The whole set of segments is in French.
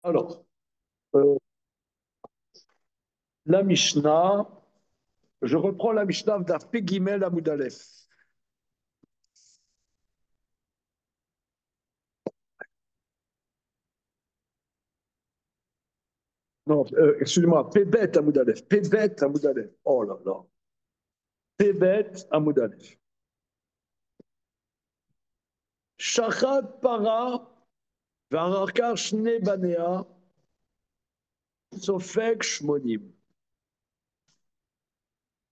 Alors, euh, la Mishnah, je reprends la Mishnah d'Af Pegimel Amoud Aleph. Non, excusez-moi, Pebet Amoud Aleph. Pebet Amoud Aleph. Oh là là. Pebet Amoud Aleph. Shachat para Varakar Shne Banea Sofek Shmonim.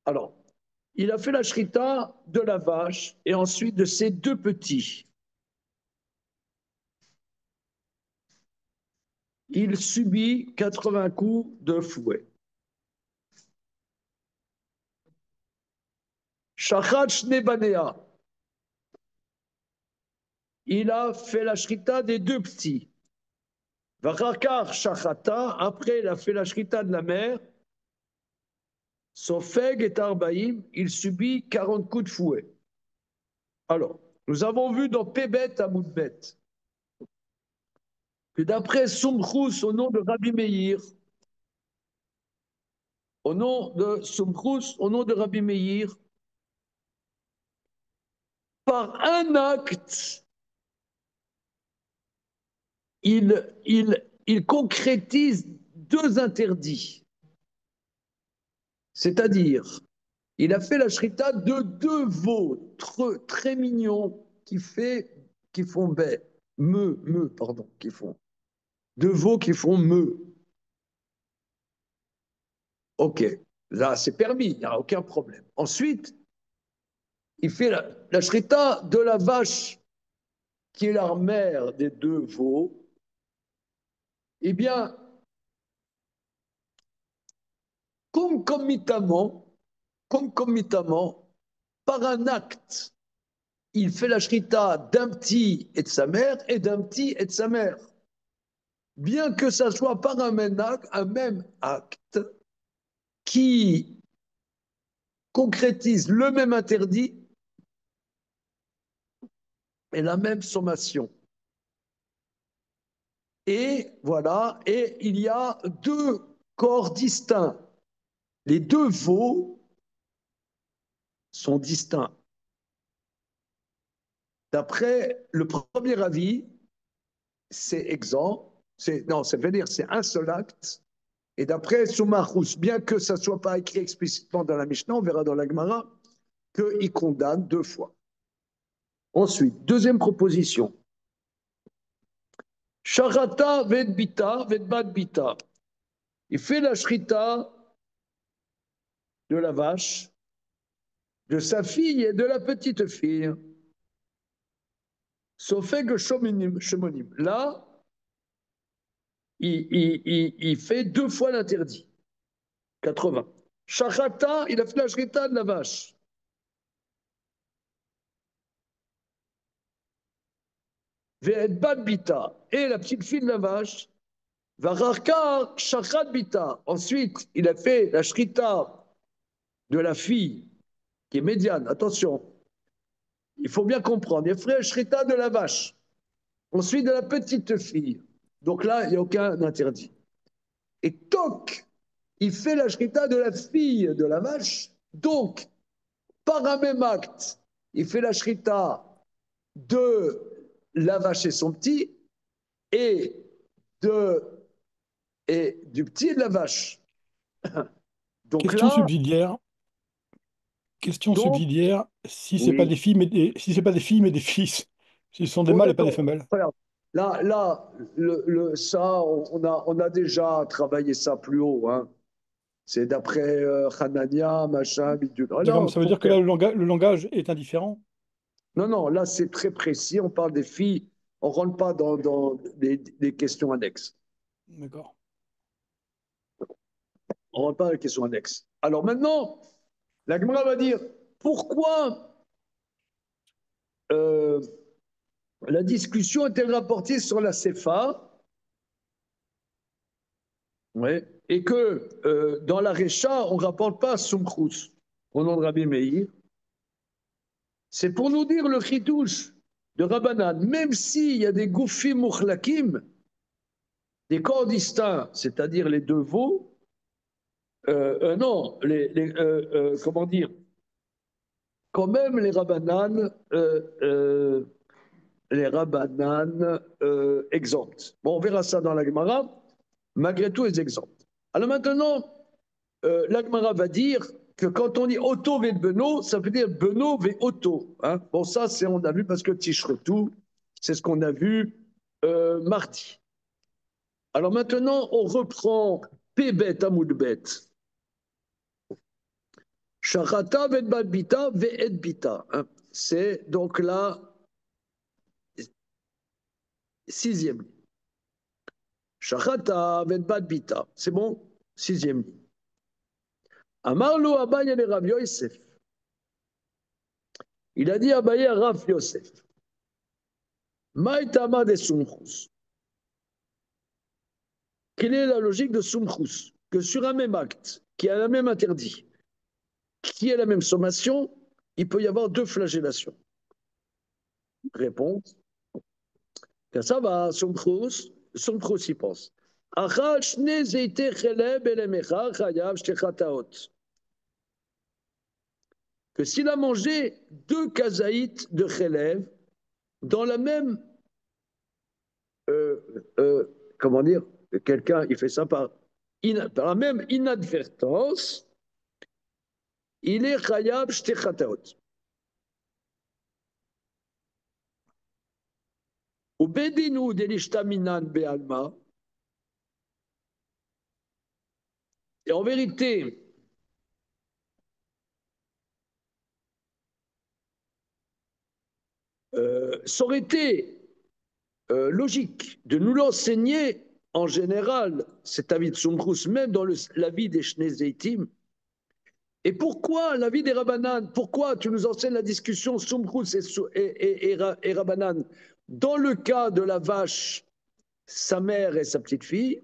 Alors, il a fait la shrita de la vache et ensuite de ses deux petits. Il subit 80 coups de fouet. Shachat Shne Banea. Il a fait la shrita des deux petits. Varakar Shachata, après il a fait la shrita de la mère. Sofeg et Arbaïm, il subit 40 coups de fouet. Alors, nous avons vu dans Pébet à Moudbet que d'après Soumchrous, au nom de Rabbi Meir, au nom de Soumchrous, au nom de Rabbi Meir, par un acte, il concrétise deux interdits. C'est-à-dire, il a fait la shrita de deux veaux très mignons qui font pardon, qui font. Deux veaux qui font me. Ok, là c'est permis, il n'y a aucun problème. Ensuite, il fait la shrita de la vache qui est la mère des deux veaux. Eh bien, concomitamment, concomitamment, par un acte, il fait la shrita d'un petit et de sa mère et d'un petit et de sa mère. Bien que ça soit par un même acte qui concrétise le même interdit et la même sommation. Et voilà, et il y a deux corps distincts. Les deux veaux sont distincts. D'après le premier avis, c'est exempt. Non, ça veut dire c'est un seul acte. Et d'après Soumachous, bien que ça ne soit pas écrit explicitement dans la Mishnah, on verra dans la Gemara qu'il condamne deux fois. Ensuite, deuxième proposition. Sharata vedbita, vedbat bita. Il fait la shrita de la vache, de sa fille et de la petite fille. Sofeg Shemonim. Là, il fait deux fois l'interdit. 80. Shachata, il a fait la shrita de la vache. Ve'et bita. Et la petite fille de la vache. Vararkar shachat bita. Ensuite, il a fait la shrita de la fille, qui est médiane. Attention, il faut bien comprendre. Il a fait la shrita de la vache. Ensuite, de la petite fille. Donc là, il n'y a aucun interdit. Et toc, il fait la shrita de la fille de la vache. Donc, par un même acte, il fait la shrita de la vache et son petit et, de, et du petit et de la vache. Donc Question là, subsidiaire. Question donc, subsidiaire. Si c'est pas oui. des filles, si c'est pas des filles, mais des fils. S'ils sont des Bon, mâles et pas des d'accord. femelles. Regarde. Là ça, on a déjà travaillé ça plus haut. Hein. C'est d'après Hanania, machin, bidule. Ah D'accord, mais non, ça veut dire que là, le langage est indifférent. non, non, là, c'est très précis. On parle des filles. On ne rentre pas dans les questions annexes. D'accord. On ne rentre pas dans les questions annexes. Alors maintenant, la Gemara va dire pourquoi euh, la discussion est-elle rapportée sur la CFA, ouais, et que dans la Recha, on ne rapporte pas Soumkrous au nom de Rabbi Meir. C'est pour nous dire le chidouche de Rabbanan, même s'il y a des goufim mouchlakim, des corps distincts, c'est-à-dire les deux veaux, non, comment dire, quand même les rabbanan exemptent. Bon, on verra ça dans la Gemara, malgré tout, ils exemptent. Alors maintenant, la Gemara va dire que quand on dit auto ve beno, ça veut dire beno ve auto. Hein. Bon, ça, on a vu parce que Tishretou, c'est ce qu'on a vu mardi. Alors maintenant, on reprend Pébet Amoudbet. Shachata ve bita ve et bita. C'est donc la sixième ligne. Shachata ve bita. C'est bon? Sixième ligne. Amarlo Abaye le Rav Yosef. Il a dit Abaye à Rav Yosef. Maïtama de Sumchus. Quelle est la logique de Sumchus? Que sur un même acte, qui a le même interdit, qui a la même sommation, il peut y avoir deux flagellations. Réponse. Que ça va, Sumchus y pense. Que s'il a mangé deux kazaïtes de chelev dans la même, comment dire, quelqu'un, il fait ça par la même inadvertance, il est chayav shtechataot. Ou bedinu delishhtaminan be'alma. Et en vérité, ça aurait été logique de nous l'enseigner en général, cet avis de Sumchus, même dans l'avis des Shnei Zeitim. Et pourquoi l'avis des Rabbanan? Pourquoi tu nous enseignes la discussion Sumchus et Rabbanan dans le cas de la vache, sa mère et sa petite fille?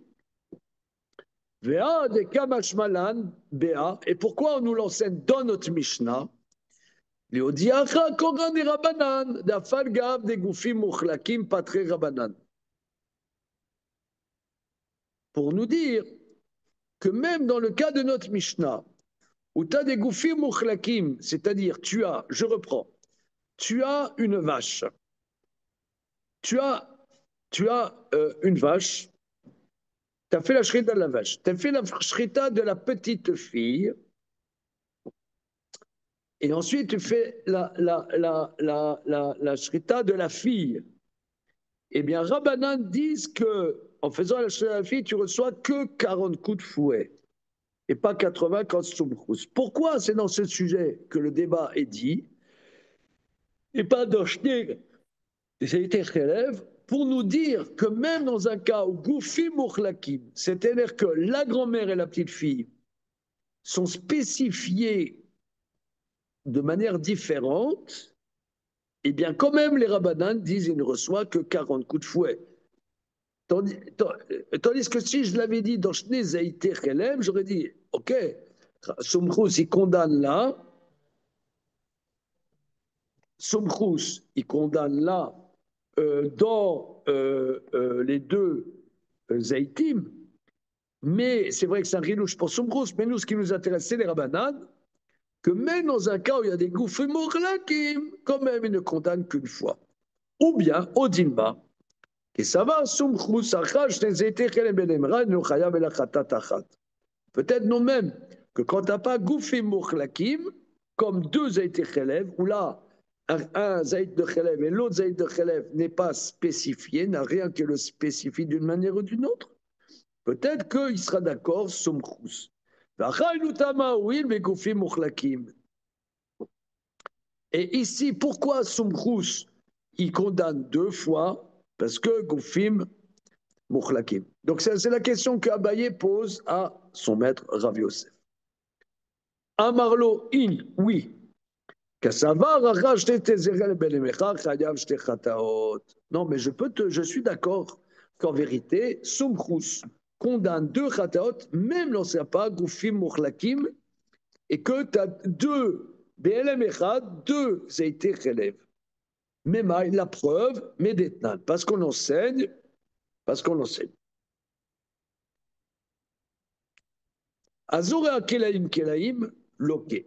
Vea de Kamashmalan, Bea. Et pourquoi on nous l'enseigne dans notre Mishnah? Léodiacha Koran des Rabbanan, d'Afal Gav des Goufim Mouchlakim Patre Rabbanan. Pour nous dire que même dans le cas de notre Mishnah, où tu as des Goufim Mouchlakim, c'est-à-dire je reprends, tu as une vache, tu as une vache, tu as fait la shrita de la vache, tu as fait la shrita de la petite fille, et ensuite tu fais la shrita de la fille. Eh bien, Rabbanan disent que en faisant la shrita de la fille, tu reçois que 40 coups de fouet, et pas 80 quand Sumchus. Pourquoi c'est dans ce sujet que le débat est dit, et pas dans Shnei j'ai été relève pour nous dire que même dans un cas où Goufi Moukhlakim, c'est-à-dire que la grand-mère et la petite fille sont spécifiées de manière différente, eh bien quand même les Rabbanan disent qu'il ne reçoit que 40 coups de fouet. Tandis que si je l'avais dit dans Shnei Zaïté Relève, j'aurais dit, ok, Sumchus il condamne là, Sumchus il condamne là dans les deux Zaïtim, mais c'est vrai que c'est un rilouche pour Sumchus, mais nous, ce qui nous intéresse, c'est les Rabbanan, que même dans un cas où il y a des Goufim Mochlakim, quand même, ils ne condamnent qu'une fois. Ou bien, Odinba, et ça va, Sumchus, Achaj, Nezete, Chelem Benemra, Nuchayav, Elachatat, Achat. Peut-être non même que quand tu n'as pas Goufim Mochlakim, comme deux Zaït Chelev, où là, un Zaït de Chelev et l'autre Zaït de Chelev n'est pas spécifié, n'a rien qui le spécifie d'une manière ou d'une autre, peut-être qu'il sera d'accord, Sumchus. Et ici, pourquoi Sumchus il condamne deux fois? Parce que Goufim Mouchlakim. Donc c'est la question qu'Abaye pose à son maître Rav Yosef. Amarlo in, oui. Non, mais je suis d'accord qu'en vérité, Sumchus condamne deux chataot, même lorsqu'il n'y a pas Goufim Mouchlakim, et que tu as deux BLM Echad, deux Zeité Chelev. Mais la preuve, Médetnan, parce qu'on enseigne. Azorea kelaim kelaim loke.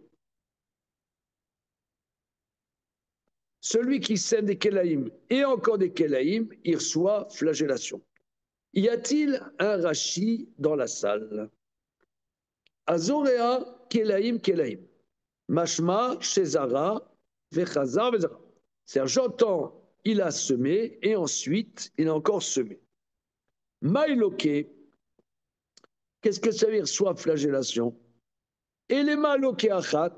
Celui qui sème des kelaim et encore des kelaim, il reçoit flagellation. Y a-t-il un Rashi dans la salle? Azorea kelaim kelaim. Mashma shezara vechazar vezara. C'est-à-dire, j'entends, il a semé et ensuite il a encore semé. Maïloke, qu'est-ce que ça veut dire, reçoit flagellation? Et les maïloke achat,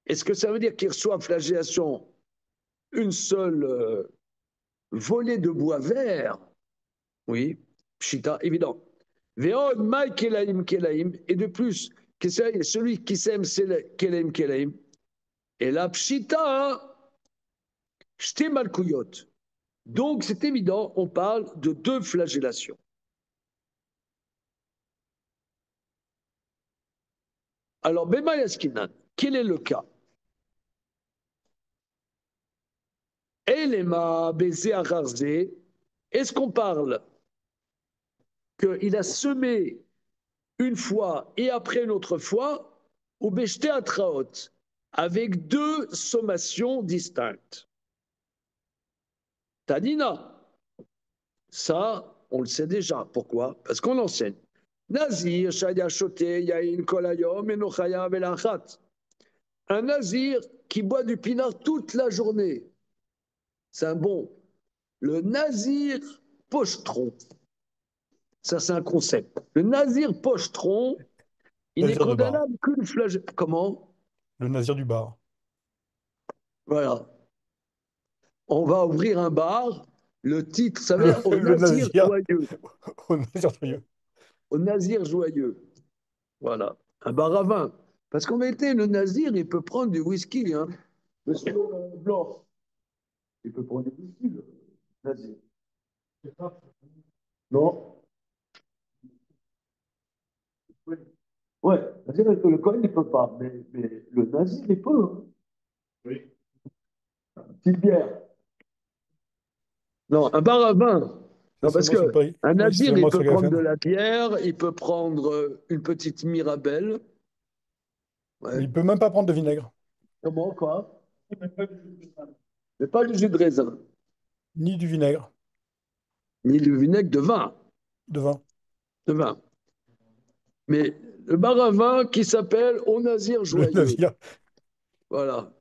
est-ce que ça veut dire qu'il reçoit flagellation une seule volée de bois vert? Oui, pshita, évident. Veod maï kelaim kelaim, et de plus, celui qui sème, c'est kelaim kelaim. Et la pshita, shte malkuyot. Donc, c'est évident, on parle de deux flagellations. Alors, Bema Yaskinan, quel est le cas? Elema Bézé Ararzé, est-ce qu'on parle qu'il a semé une fois et après une autre fois, ou Beshte Atraot, avec deux sommations distinctes? Tadina, ça, on le sait déjà. Pourquoi? Parce qu'on enseigne. Nazir, Shaya Shote, Yain Kolayom, Enochaya Velachat. Un nazir qui boit du pinard toute la journée, c'est un bon. Le nazir pochetron, ça c'est un concept. Le nazir pochetron, il n'est Nazir de bar. condamnable qu'une flagellation. Comment? Le nazir du bar. Voilà. On va ouvrir un bar. Le titre, ça Le, va au le nazir nazir joyeux. au nazir joyeux. Au nazir joyeux. Voilà. Un bar à vin. Parce qu'en vérité, le nazir, il peut prendre du whisky. Hein. Monsieur Blanc, il peut prendre du whisky, le nazir. Non? Ouais, c'est-à-dire que le Cohen, il ne peut pas, mais le nazi, il peut. Hein. Oui. Petite bière. Non, un bar à vin. C'est Non, parce seulement sur que Paris. un Oui, c'est nazir, il seulement sur peut prendre de GFM. la bière, il peut prendre une petite Mirabelle. Mais Ouais. il peut même pas prendre de vinaigre, Comment, quoi? Mais pas du jus de raisin, ni du vinaigre, ni du vinaigre de vin. de vin. De vin. Mais le bar à vin qui s'appelle Au Nazir Le Joyeux. nazir Voilà.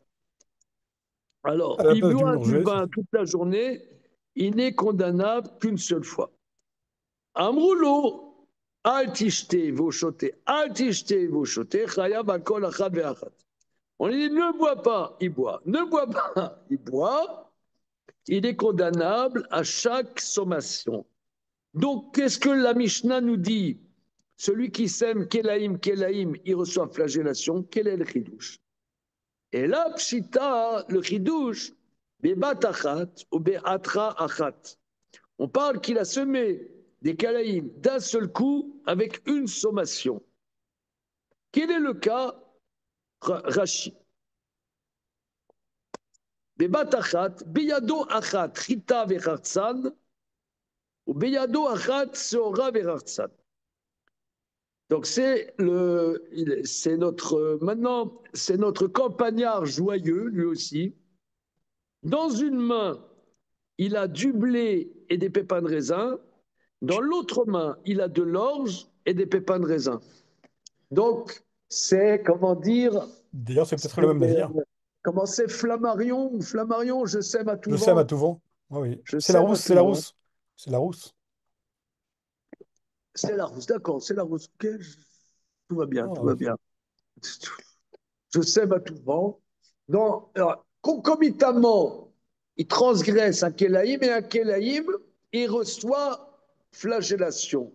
à Alors, la il place du boit du bourgeois. vin toute la journée, il n'est condamnable qu'une seule fois. Amroulo, altishte voshote, altishte voshote, chayav akol achad ve'achad. On lui dit ne bois pas, il boit. Ne bois pas, il boit. Il est condamnable à chaque sommation. Donc, qu'est-ce que la Mishnah nous dit? Celui qui sème Kelaim, Kelaim, il reçoit flagellation. Quel est le chidouche? Et là, pshita, le chidouche, bebat achat ou be'atra achat. On parle qu'il a semé des Kalaïm d'un seul coup avec une sommation. Quel est le cas? Rashi. Bebat achat, beyado achat, chita vechartzan, ou beyado achat, seora vechartzan. Donc c'est notre maintenant c'est notre campagnard joyeux lui aussi. Dans une main, il a du blé et des pépins de raisin. Dans l'autre main, il a de l'orge et des pépins de raisin. Donc c'est comment dire, D'ailleurs, c'est peut-être c'est, le même navire. comment c'est Flammarion ou Flammarion, je sème à tout Je sème à vent. tout vent. Ah oui. Je C'est la sème rousse, à c'est tout la vent. rousse. C'est la rousse. C'est la rousse, d'accord, c'est la rousse. Ok, tout va bien, tout Ah, va bien. Je sème à tout vent. Donc, alors, concomitamment, il transgresse un kélaïm et un kélaïm, il reçoit flagellation.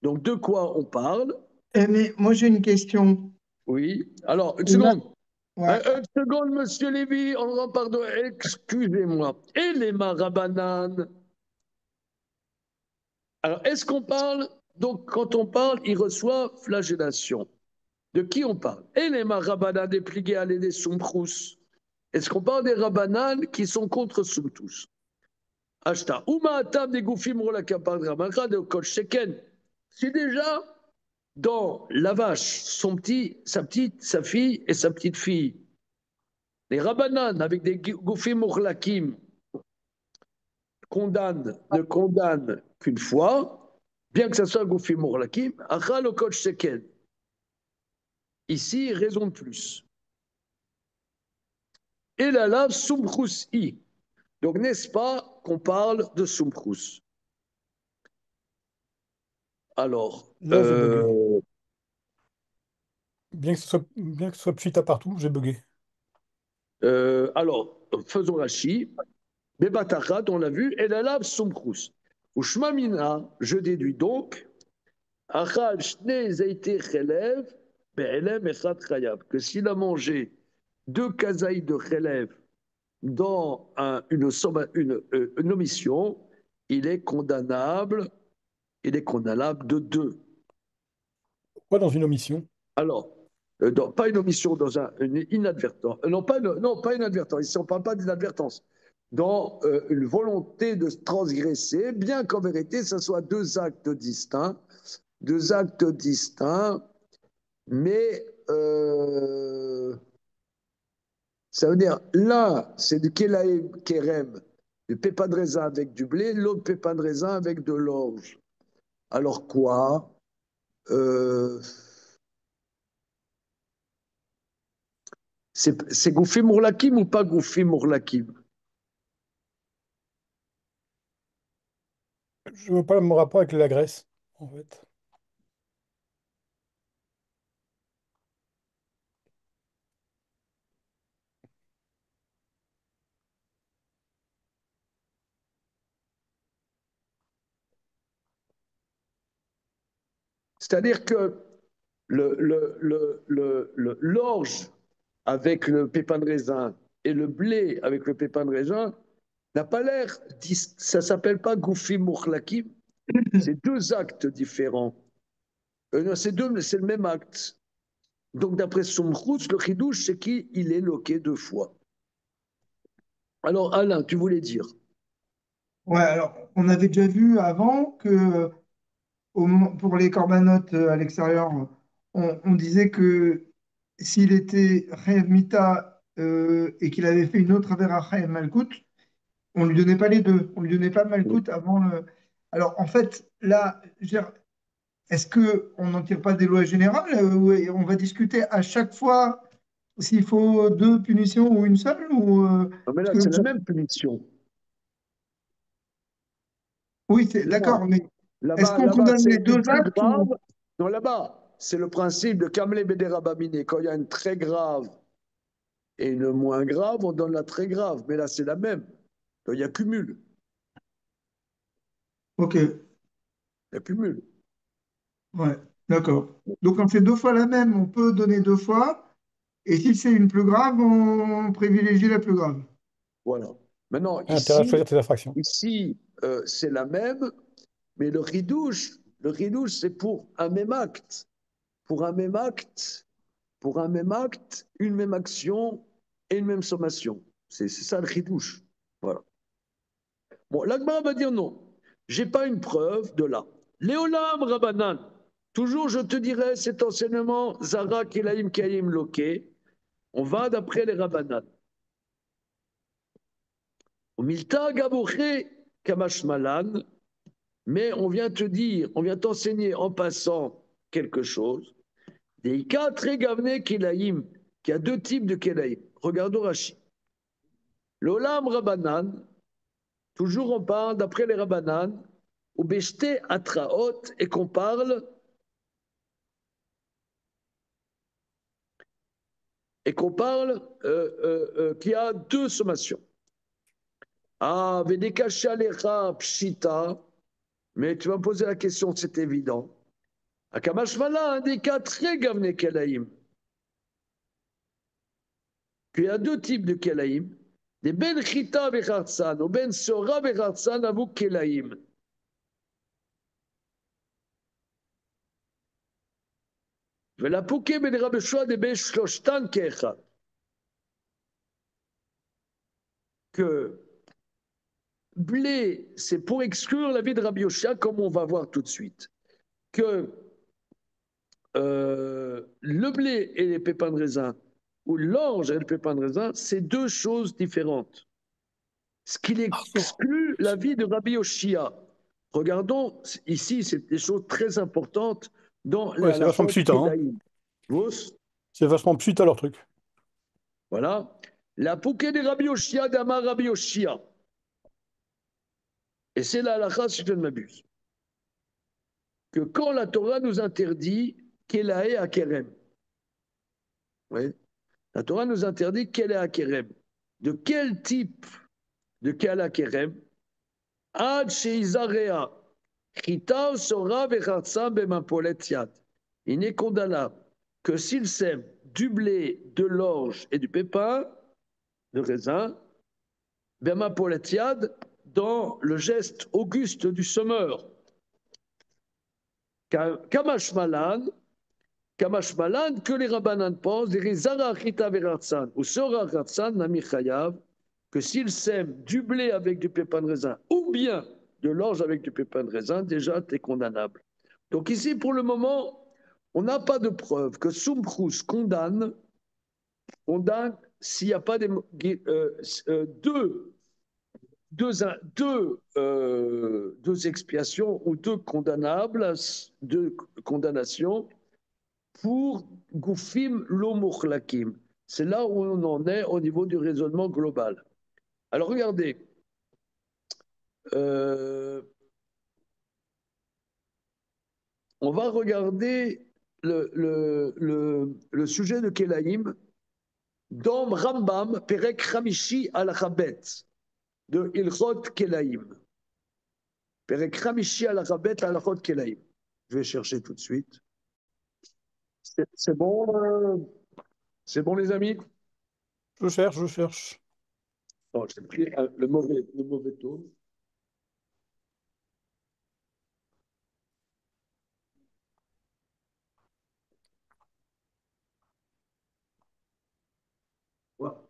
Donc, de quoi on parle? Mais moi, j'ai une question. Oui. Alors, une Là, seconde. ouais. Une seconde, monsieur Lévy, on pardon, excusez-moi. Et les marabananes? Alors, est-ce qu'on parle, donc quand on parle, il reçoit flagellation. De qui on parle? Et les marabananes dépliqués à l'aider Soumprous. Est-ce qu'on parle des rabananes qui sont contre Soumtous? Ashta. Uma atam des goufim rolakapar ramaka de kol sheken. Si déjà, dans la vache, sa fille et sa petite fille. Les Rabbanan, avec des Goufim Mourlakim, ne condamnent qu'une fois, bien que ce soit Goufim Mourlakim, Achal Okot Sheken. Ici, raison de plus. Et la lave Sumchus I. Donc, n'est-ce pas qu'on parle de Sumchus? Alors, Là, j'ai bugué. Bien que ce soit pchita partout, j'ai bugué. alors, faisons Rashi. Bebatachat, on l'a vu, et la lave Sumchus. Ou Shmamina, je déduis donc, Achal Shne Zeite Chelev, Be'elem Echad Chayav, que s'il a mangé 2 kazaïs de Chelev dans une omission, il est condamnable de 2. Pourquoi dans une omission? Alors, pas une omission, dans une inadvertance. Non, pas inadvertance. Ici, on ne parle pas d'inadvertance. Dans une volonté de transgresser, bien qu'en vérité, ce soit 2 actes distincts. 2 actes distincts, mais ça veut dire, l'un, c'est du kelaïm kerem, du pépa de raisin avec du blé, l'autre pépa de raisin avec de l'orge. Alors quoi? C'est Goufi Mourlakim ou pas Goufi Mourlakim? Je vois pas mon rapport avec la Grèce, en fait. C'est-à-dire que l'orge avec le pépin de raisin et le blé avec le pépin de raisin n'a pas l'air, ça s'appelle pas Goufi Mourlakim, c'est 2 actes différents. Non, c'est le même acte. Donc d'après Soumchous, le chidouche, c'est qu'il est loqué 2 fois. Alors Alain, tu voulais dire? Ouais, alors, on avait déjà vu avant que pour les corbanotes à l'extérieur, on disait que s'il était Chayav Mita et qu'il avait fait une autre Avera Chayav Malkout, on lui donnait pas les deux. On lui donnait pas Malkout avant le. Alors, en fait, là, je veux dire, est-ce qu'on n'en tire pas des lois générales ou on va discuter à chaque fois s'il faut 2 punitions ou une seule ou, Non, mais parce là, que c'est la même punition. oui, Dis-moi, d'accord, mais est-ce qu'on là-bas, condamne les c'est une 2 plus actes ou. grave. Non, là-bas, c'est le principe de Kamle Bederabamine. Quand il y a une très grave et une moins grave, on donne la très grave. Mais là, c'est la même. Donc, il y a cumul. Ok, Il y a cumul. ouais, d'accord. Donc on fait 2 fois la même, on peut donner 2 fois, et si c'est une plus grave, on privilégie la plus grave. Voilà. Maintenant, Intérêt à choisir tes infractions. ici c'est la même, mais le ridouche, c'est pour un même acte. Pour un même acte, pour un même acte, une même action et une même sommation. C'est ça le ridouche. Voilà. Bon, l'Agma va dire non. J'ai pas une preuve de là. Léolam Rabanan. Toujours, je te dirais, cet enseignement, Zara Kilaim Kaim Loke, on va d'après les Rabanan. Au Milta Gabouché Kamashmalan, mais on vient te dire, on vient t'enseigner en passant quelque chose. Des Ika très gavne Kilaim, qui a 2 types de Kilaim. Regardons Rashi. L'Olam Rabanan, toujours on parle d'après les Rabanan, ou Beshte Atraot, et qu'on parle qu'il y a 2 sommations. Ah, Vedekasha Lecha Pshita, mais tu vas me poser la question, c'est évident. Akamashvala, un des cas très gavne Kelaim. Qu'il y a 2 types de Kelaim. Des Ben Chita Vechartzan, ou Ben Sora Vechartzan, avou Kelaim. La Pouké Ben Rabeshua de Ben Shloshtan Kecha. Que blé, c'est pour exclure la vie de Rabbi Yoshia, comme on va voir tout de suite. Que le blé et les pépins de raisin, ou l'orge et les pépins de raisin, c'est deux choses différentes. Ce qui exclut la vie de Rabbi Yoshia. Regardons, ici, c'est des choses très importantes dans Ouais, la c'est vachement halachot pshuta, hein. Kedaïm. C'est vachement pshuta leur truc. Voilà. La pouquet de Rabbi Yoshia d'Amar Rabbi Yoshia. Et c'est la halakha, si je ne m'abuse, que quand la Torah nous interdit Kelae à Kerem, oui, la Torah nous interdit Kelae à Kerem. De quel type de Kelae à Kerem? Ad Sheizarea. Chita sora vechatsa bemapolet yad. Il n'est condamnable que s'il sème du blé, de l'orge et du pépin, de raisin, bemapolet yad, dans le geste auguste du semeur. Kamashmalan, que les rabbanan pensent, ou sera ratsan nami chayav, que s'il sème du blé avec du pépin de raisin, ou bien de l'orge avec du pépin de raisin, déjà, tu es condamnable. Donc ici, pour le moment, on n'a pas de preuve que Sumchus condamne s'il n'y a pas deux expiations ou deux condamnations pour Goufim Lomochlakim. C'est là où on en est au niveau du raisonnement global. Alors regardez, on va regarder le sujet de Kelaïm dans Rambam, Perek Hamishi al-Chabet, de Ilchot Kelaïm. Perek Hamishi al-Chabet al-Ilchot Kelaïm. Je vais chercher tout de suite. C'est c'est bon les amis? Je cherche, je cherche. Oh, j'ai pris le mauvais tour. Voilà.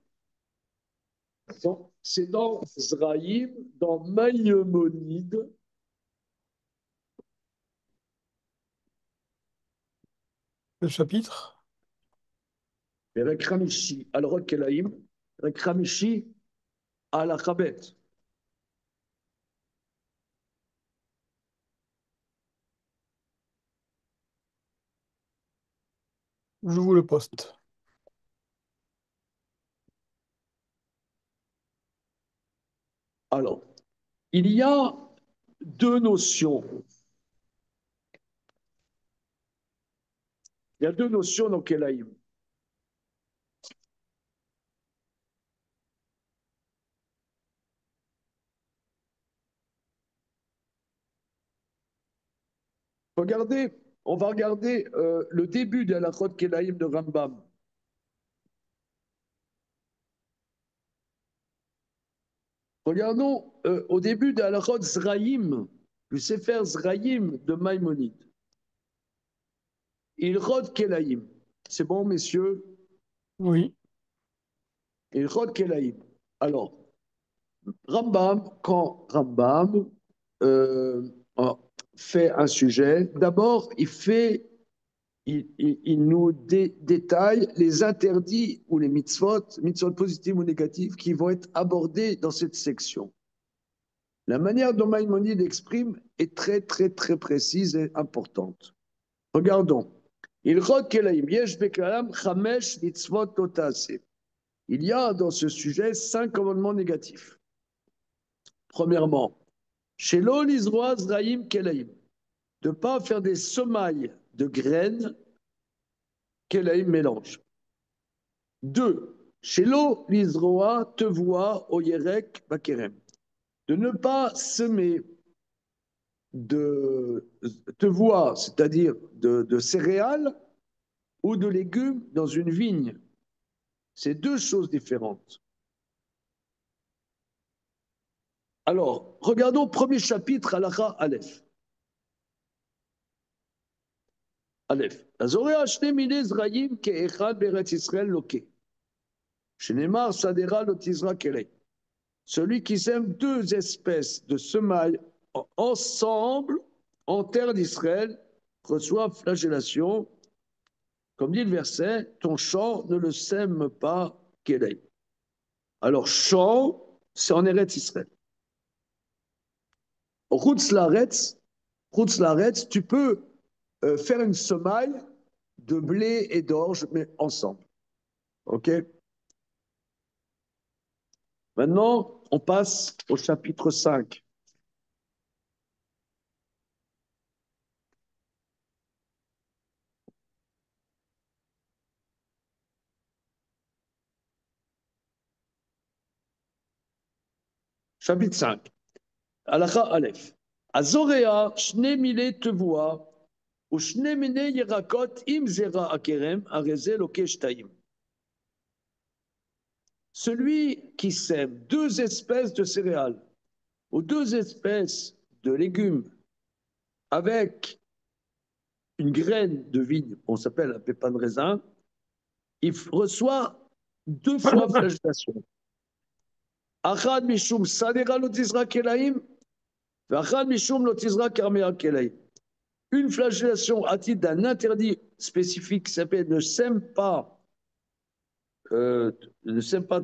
C'est dans Zraïm, dans Maïmonide. Le chapitre. Avec Ramishi, al Kelaïm, avec Ramishi al Chabet. Je vous le poste. Alors, il y a deux notions. Il y a deux notions dans Kelaïm. Regardez, on va regarder le début de la Chod Kelaïm de Rambam. Regardons au début de la Chod Zraïm, du Sefer Zraïm de Maïmonide. Il Chod Kelaïm. C'est bon, messieurs? Oui. Il Chod Kelaïm. Alors, Rambam, quand Rambam fait un sujet, d'abord, il nous détaille les interdits ou les mitzvot positives ou négatives qui vont être abordés dans cette section. La manière dont Maïmonide exprime est très, très, très précise et importante. Regardons. Il y a dans ce sujet 5 commandements négatifs. Premièrement, Shelo Lizroa Zraïm Kelaïm, de ne pas faire des semailles de graines Kelaïm mélange. 2. Shelo Lizroa Tevoa Oyerek Bakerem, de ne pas semer de tevoa, c'est-à-dire de céréales ou de légumes dans une vigne. C'est deux choses différentes. Alors, regardons premier chapitre, Halakha Aleph. Aleph. Azorea shne mine zrayim ke'echad beretz Israël loke. Shenemar sadera lotizra kelei. Celui qui sème deux espèces de semailles ensemble en terre d'Israël reçoit flagellation Comme dit le verset, ton champ ne le sème pas Kélaïm. Alors, champ, c'est en Eretz Israël. Routz Laretz, tu peux faire une semaille de blé et d'orge, mais ensemble. OK? Maintenant, on passe au chapitre 5. Chapitre 5. Alacha Aleph. Azorea, shne mile tevoa, ou shne mine yerakot im zera akerem, areze loke shtaim. Celui qui sème deux espèces de céréales ou deux espèces de légumes avec une graine de vigne, on s'appelle un pépin de raisin, il reçoit deux fois flagellation. Achad mishum sadera lotizra kelaim, vachad mishum lotizra karmea kelaim. Une flagellation à titre d'un interdit spécifique qui s'appelle ne sème pas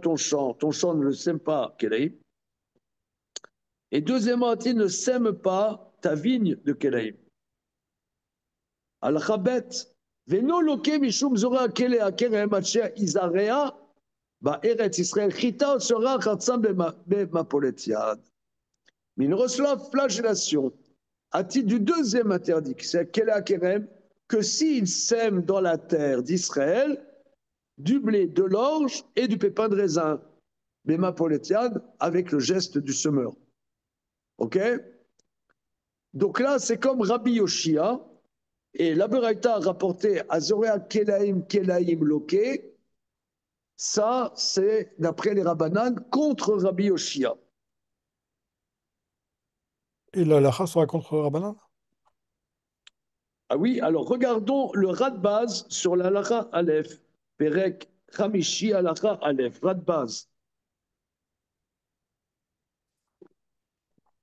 ton champ ne le sème pas kelaim. Et deuxièmement, il ne sème pas ta vigne de Kélaïm. Al-Khabet, Veno loke mishum zora kele akerem atcher izarea, ba Eretz Israël, chita sera chatzam bemapolet yad. Mais il reçoit flagellation à titre du deuxième interdit, c'est kele akerem, que s'il sème dans la terre d'Israël du blé, de l'orge et du pépin de raisin, bemapolet yad, avec le geste du semeur. Ok? Donc là, c'est comme Rabbi Yoshia, et la Beraïta a rapporté Azorea Kelaim Kelaim Loke, ça c'est d'après les Rabbanan contre Rabbi Yoshia. Et la halakha sera contre Rabbanan? Ah oui, alors regardons le Radbaz sur la halakha Aleph, Perek Hamishi halakha Aleph, Radbaz.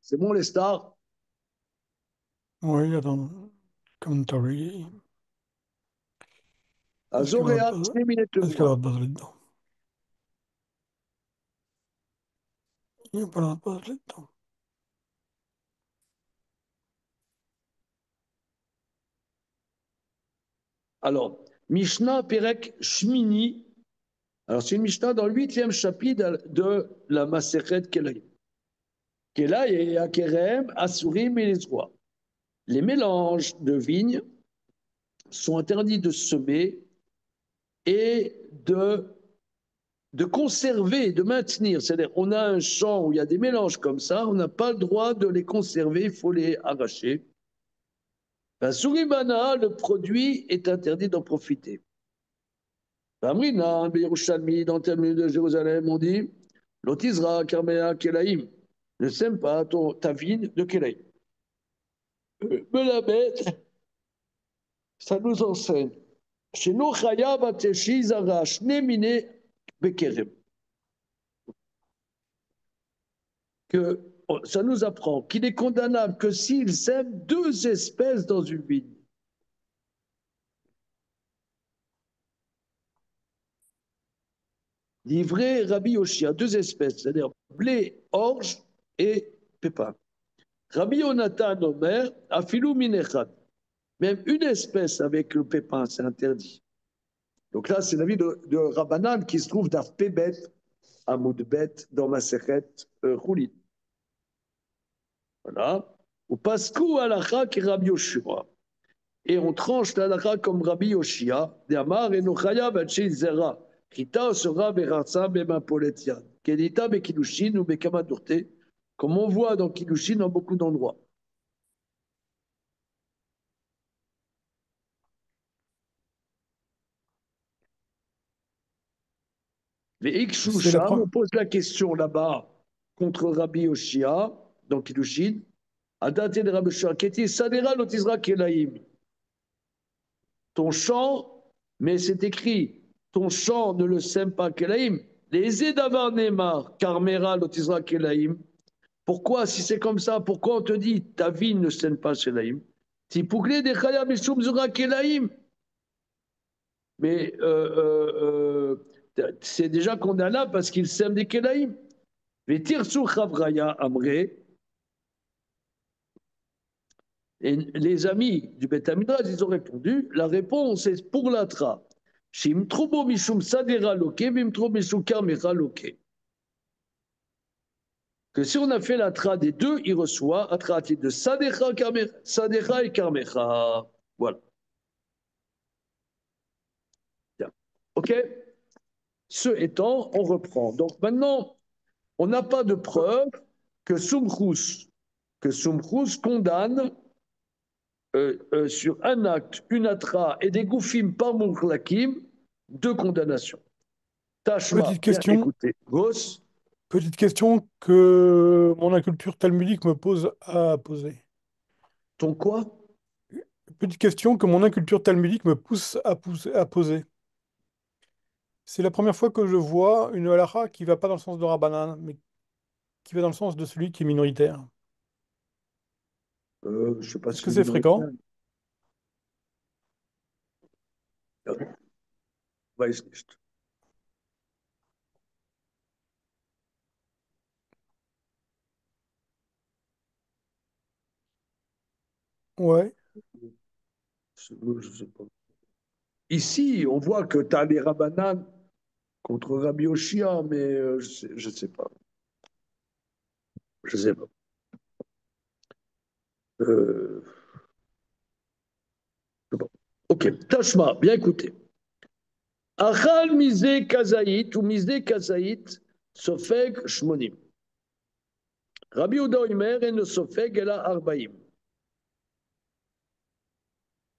C'est bon les stars? Oui, attends. Commentary. Azorea Est-ce qu'il y a Radbaz là-dedans? Il n'y a pas Radbaz là-dedans. Alors, Mishnah Perek Shmini, alors c'est une Mishnah dans le 8e chapitre de la Masechet Kelaim. Kelaï et Akerem, Asurim et les rois. Les mélanges de vignes sont interdits de semer et de conserver, de maintenir. C'est-à-dire, on a un champ où il y a des mélanges comme ça, on n'a pas le droit de les conserver, il faut les arracher. Ben, Suribana, le produit est interdit d'en profiter. Amrina, Yerushalmi, dans le terme de Jérusalem, on dit Lotizra, Karmea, Kelaïm, ne sème pas ta vigne de Kelaïm. Me la bête, ça nous enseigne. Chez nous, Chayav Ateshi Zara, Shnemine Bekerem. Que ça nous apprend qu'il est condamnable que s'il sème deux espèces dans une vigne. Livré Rabbi Yoshia, deux espèces, c'est-à-dire blé, orge et pépin. Rabbi Yonatan Omer, Afilou Minechad. Même une espèce avec le pépin, c'est interdit. Donc là, c'est l'avis de Rabbanan qui se trouve d'Afpébet, à Moudbet, dans ma Sechet Choulin. Voilà. Ou Paskou Alacha qui Rabbi Yoshua. Et on tranche l'Alacha comme Rabbi Yoshia, d'Amar et Nochaya Bachi Zera. Kita sera Beratsa Bemapoletian. Kedita Bekilushin ou Bekamadurte, comme on voit dans Kilushin dans beaucoup d'endroits. Les Ikshusha, on pose la question là-bas contre Rabbi Yoshia, dans Kilushin. Adate de Rabbi Yoshia, Keti Sadera Lotizra Kelaim. Ton champ, mais c'est écrit, ton champ ne le sème pas Kelaim. Les Edavar Neymar, Karmera Lotizra Kelaim. Pourquoi, si c'est comme ça, pourquoi on te dit ta vie ne sème pas Kelaim? Tipoukle de Chaya Mishum Zura Kelaim. Mais c'est déjà condamnable parce qu'il sème des Kélaïm. Mais Tirsu Chavraya Amré, et les amis du Beth Amidrash, ils ont répondu, la réponse est pour l'atra. Shim Troubo Mishum Sadera Loke, Mim Troubo Mishum Karmera Loke. Que si on a fait l'atra des deux, il reçoit atra de Sadecha et Karmecha. Voilà. Bien. OK? Ce étant, on reprend. Donc maintenant, on n'a pas de preuve que Sumchus condamne sur un acte, une atra et des goufim par moukhlakim, deux condamnations. Tashma, bien écoutez. Gos, Petite question que mon inculture talmudique me pose à poser. ton quoi? Petite question que mon inculture talmudique me pousse à poser. C'est la première fois que je vois une halakha qui va pas dans le sens de Rabbanan, mais qui va dans le sens de celui qui est minoritaire. Je ne sais pas Est-ce ce que que c'est minoritaire. fréquent? Weiß nicht. Ouais. Je sais pas. Ici, on voit que tu as les Rabbanan contre Rabbi Oshia, mais je ne sais pas. Je ne sais pas. Euh, bon. Ok, Tashma, bien écoutez. Achal misé kazaït ou misé kazaït sofeg shmonim. Rabbi Uda Omer et ne sofeg ela arbaïm.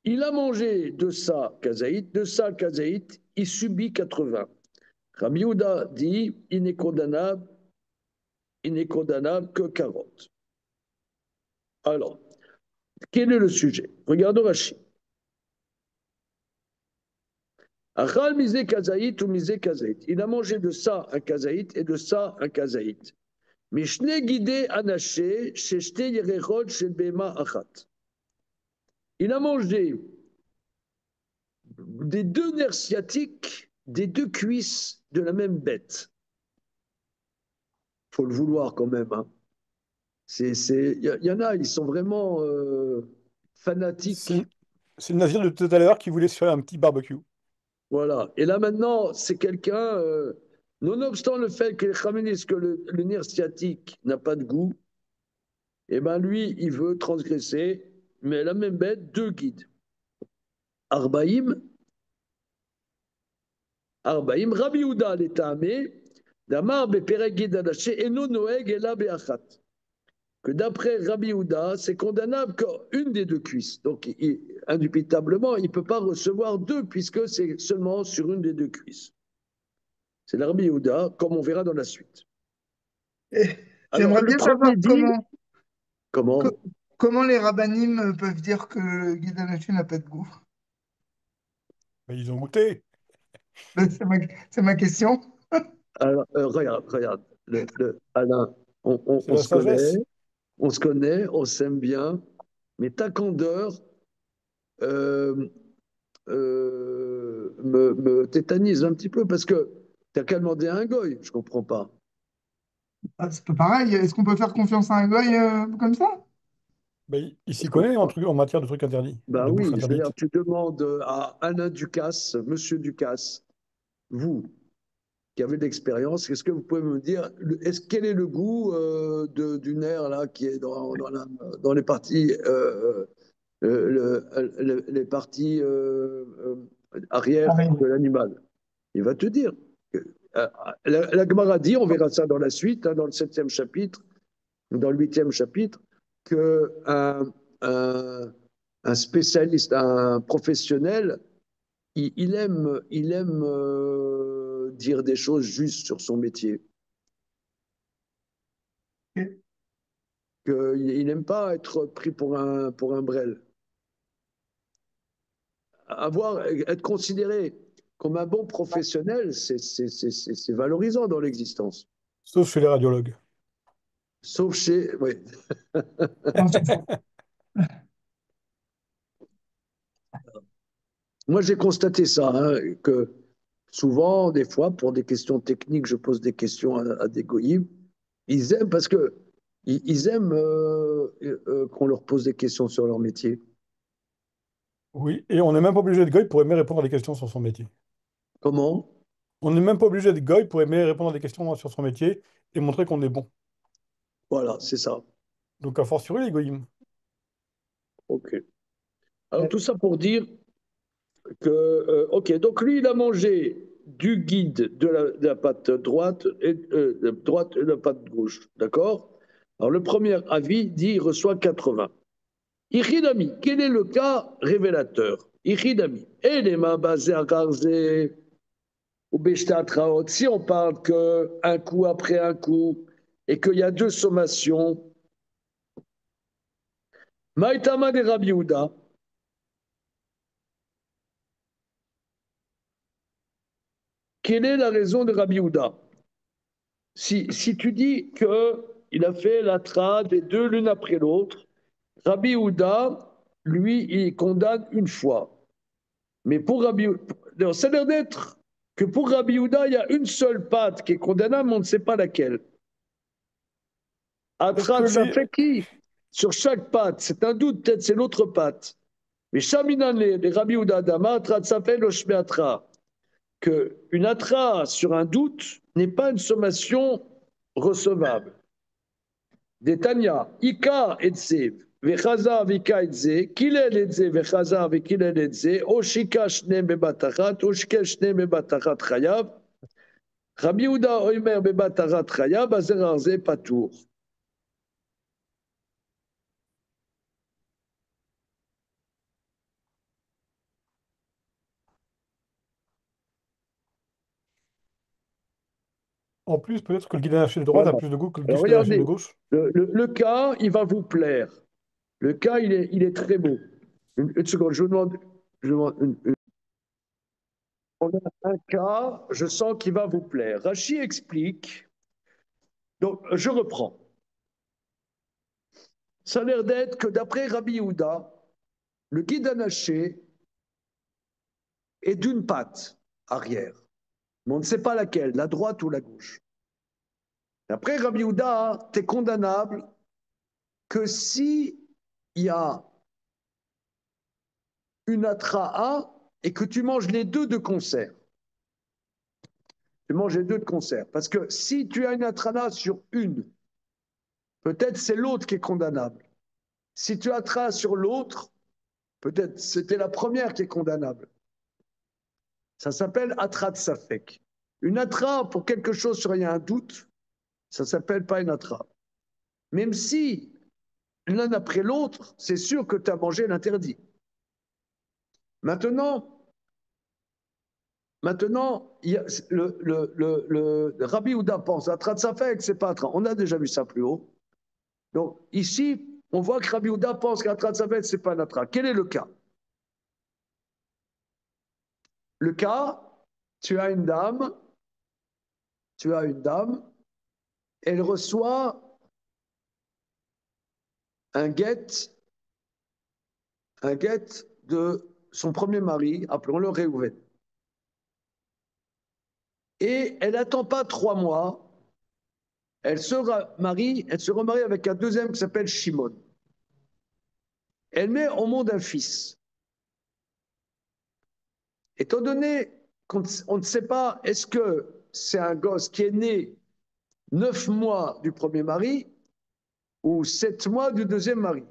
Il a mangé de ça kazaït, il subit 80. Rabbi Uda dit, il n'est condamnable que 40. Alors, quel est le sujet? Regardons Rashi. Achal misé kazaït ou misé kazaït. Il a mangé de ça un kazaït et de ça un kazaït. Mishne guidé anaché, sheshte yerechot shel bema achat. Il a mangé des deux nerfs sciatiques, des deux cuisses de la même bête. Faut le vouloir quand même. Hein. Y en a, ils sont vraiment fanatiques. C'est c'est le nazir de tout à l'heure qui voulait se faire un petit barbecue. Voilà. Et là maintenant, c'est quelqu'un, nonobstant le fait que les Khamenis, que le nerf sciatique n'a pas de goût, et ben lui, il veut transgresser, mais la même bête, deux guides. Arbaïm, Arbaïm, Rabbi Houda l'étamé, Damar beperek guide adaché, et non noeg et la beachat. Que d'après Rabbi Houda, c'est condamnable qu'une des deux cuisses. Donc, indubitablement, il ne peut pas recevoir deux, puisque c'est seulement sur une des deux cuisses. C'est le Rabbi Houda, comme on verra dans la suite. Et Alors, j'aimerais le bien savoir premier dit, comment? comment les rabbinim peuvent dire que le guide n'a pas de goût. Mais ils ont goûté. C'est ma question. Alors, regarde, Alain, C'est la sagesse. on se connaît, on s'aime bien, mais ta candeur euh, me tétanise un petit peu parce que tu n'as qu'à demander à un goy, je ne comprends pas. Ah, c'est pas pareil. Est-ce qu'on peut faire confiance à un goy comme ça? Ben, il s'y Je comprends connaît pas. en matière de trucs interdits, Ben de bouffe oui, je veux dire, interdite. tu demandes à Alain Ducasse, Monsieur Ducasse, vous qui avez de l'expérience, est-ce que vous pouvez me dire, quel est le goût du nerf là qui est dans les parties les parties Ah, arrière oui. de l'animal? Il va te dire. La Gemara dit, on verra ça dans la suite, hein, dans le 7e chapitre, dans le 8e chapitre, qu'un un spécialiste, un professionnel, il aime dire des choses justes sur son métier. Ok. Il n'aime pas être pris pour un brel. Être considéré comme un bon professionnel, c'est valorisant dans l'existence. Sauf chez les radiologues. Sauf chez. Oui. Non, c'est ça. Moi, j'ai constaté ça, hein, que souvent, des fois, pour des questions techniques, je pose des questions à des goyim. Ils aiment parce que ils aiment qu'on leur pose des questions sur leur métier. Oui, et on n'est même pas obligé de goy pour aimer répondre à des questions sur son métier. Comment? On n'est même pas obligé de goy pour aimer répondre à des questions sur son métier et montrer qu'on est bon. Voilà, c'est ça. Donc, a fortiori, les goyim. OK. Alors, tout ça pour dire que, OK, donc lui, il a mangé du guide de la patte droite et de la patte gauche. D'accord? Alors, le premier avis dit il reçoit 80. Ichidami, quel est le cas révélateur? Ichidami, Elema basé à Garzé ou Beshtatraot, si on parle que un coup après un coup et qu'il y a deux sommations, Maïtama de Rabbi Yehuda, quelle est la raison de Rabbi Yehuda? Si tu dis qu'il a fait la trad des deux l'une après l'autre, Rabbi Yehuda, lui, il condamne une fois. Mais pour Rabbi Yehuda, ça a l'air d'être que pour Rabbi Yehuda, il y a une seule patte qui est condamnable, mais on ne sait pas laquelle. Est-ce que Atrat, ça les... fait qui? Sur chaque patte, c'est un doute, peut-être c'est l'autre patte. Mais Shaminan, les Rabbi Yehuda Dama, Atrat, ça fait le Shmeatra. Qu'une atra sur un doute n'est pas une sommation recevable. Detania, Ika etze, Vechaza vika etze, Kilel etze, Vechaza vekilel etze, Oshika shne bebatachat, Oshkel shne bebatachat chayav, Rabbi Yehuda oimer bebatachat chayav, Azer arze patour. En plus, peut-être que le guide de droite a Voilà. plus de goût que le Alors guide de regardez, gauche. le cas, il va vous plaire. Le cas, il est très beau. Une seconde, je vous demande on a un cas, je sens qu'il va vous plaire. Rachi explique. Donc, je reprends. Ça a l'air d'être que d'après Rabbi Yehuda, le guide anaché est d'une patte arrière. Mais on ne sait pas laquelle, la droite ou la gauche. D'après Rabbi Yehuda, tu es condamnable que si il y a une atra'a et que tu manges les deux de concert. Tu manges les deux de concert. Parce que si tu as une atra'a sur une, peut-être c'est l'autre qui est condamnable. Si tu as sur l'autre, peut-être c'était la première qui est condamnable. Ça s'appelle attra de safek. Une atra pour quelque chose sur il y a un doute, ça s'appelle pas une atra. Même si l'un après l'autre, c'est sûr que tu as mangé l'interdit. Maintenant, il y a le Rabbi Houda pense attra de safek, c'est pas atra. On a déjà vu ça plus haut. Donc ici, on voit que Rabbi Houda pense qu'attra de safek, c'est pas un atra. Quel est le cas? Le cas, tu as une dame, elle reçoit un guet de son premier mari, appelons-le Réhouven. Et elle n'attend pas 3 mois, elle se remarie avec un deuxième qui s'appelle Shimon. Elle met au monde un fils. Étant donné qu'on ne sait pas, est-ce que c'est un gosse qui est né 9 mois du premier mari ou 7 mois du deuxième mari?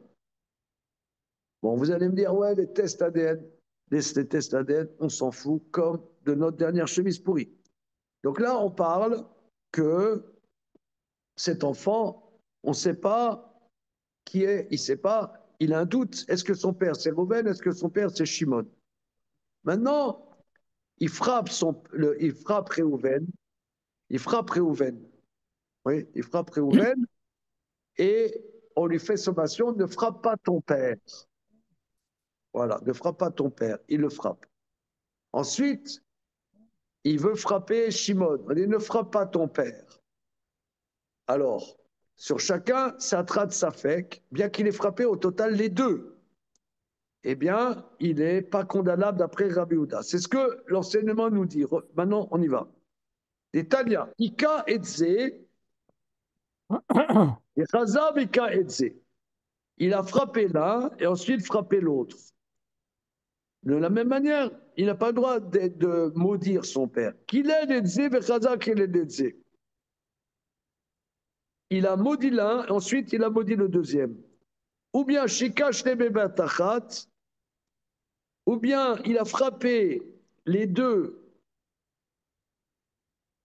Bon, vous allez me dire, ouais, les tests ADN, les tests ADN, on s'en fout comme de notre dernière chemise pourrie. Donc là, on parle que cet enfant, on ne sait pas qui est, il ne sait pas, il a un doute. Est-ce que son père c'est Reuven, est-ce que son père c'est Shimon? Maintenant, il frappe Réhouven, oui, il frappe Réhouven et on lui fait sommation, ne frappe pas ton père. Voilà, ne frappe pas ton père, il le frappe. Ensuite, il veut frapper Shimon, on dit ne frappe pas ton père. Alors, sur chacun, ça traite sa fake, bien qu'il ait frappé au total les deux. eh bien, il n'est pas condamnable d'après Rabbi Houda. C'est ce que l'enseignement nous dit. Maintenant, on y va. Et Tania, Ika Etze, et Chazab Ika Etze. Il a frappé l'un et ensuite frappé l'autre. De la même manière, il n'a pas le droit de maudire son père. Qu'il est Etze, et Chazab qu'il est Etze. Il a maudit l'un et ensuite il a maudit le deuxième. Ou bien Shika Shnebe Batachat, ou bien il a frappé les deux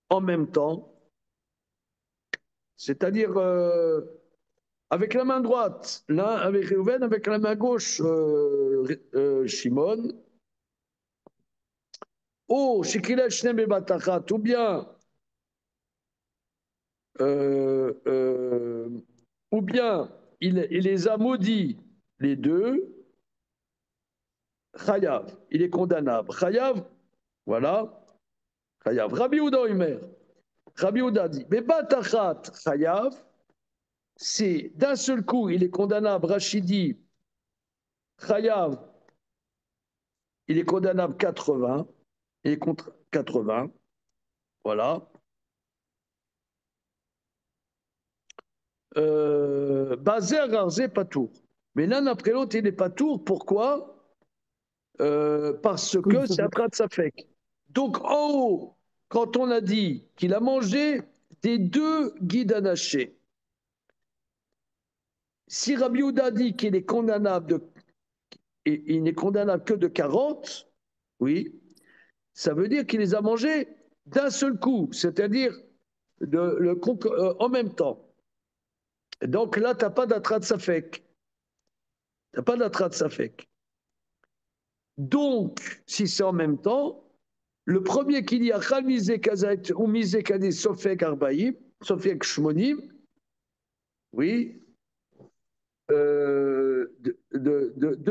en même temps, c'est-à-dire avec la main droite, l'un avec Réhouven, avec la main gauche, Shimon, ou Shikilel Shnebe Batachat, ou bien euh, euh, ou bien il les a maudits les deux, Chayav, il est condamnable. Chayav, voilà, Chayav. Rabbi Houda Omer, Rabbi Houda dit, mais Batachat Chayav, c'est d'un seul coup, il est condamnable. Rachidi, Chayav, il est condamnable 80, il est contre 80, voilà. Bazer Arzé Patour. Mais l'un après l'autre, il n'est pas tour. Pourquoi? Parce Oui, que c'est Atrat Safek. Donc en haut, quand on a dit qu'il a mangé des deux guides anachés, si Rabbi Houda dit qu'il est condamnable et il n'est condamnable que de 40, oui, ça veut dire qu'il les a mangés d'un seul coup, c'est-à-dire en même temps. Donc là, tu n'as pas d'atrat safek. Tu n'as pas d'atrat safek. Donc, si c'est en même temps, le premier qui dit Achal misé kazait ou misé kadé sofek arbaïm, sofek shmonim, oui, de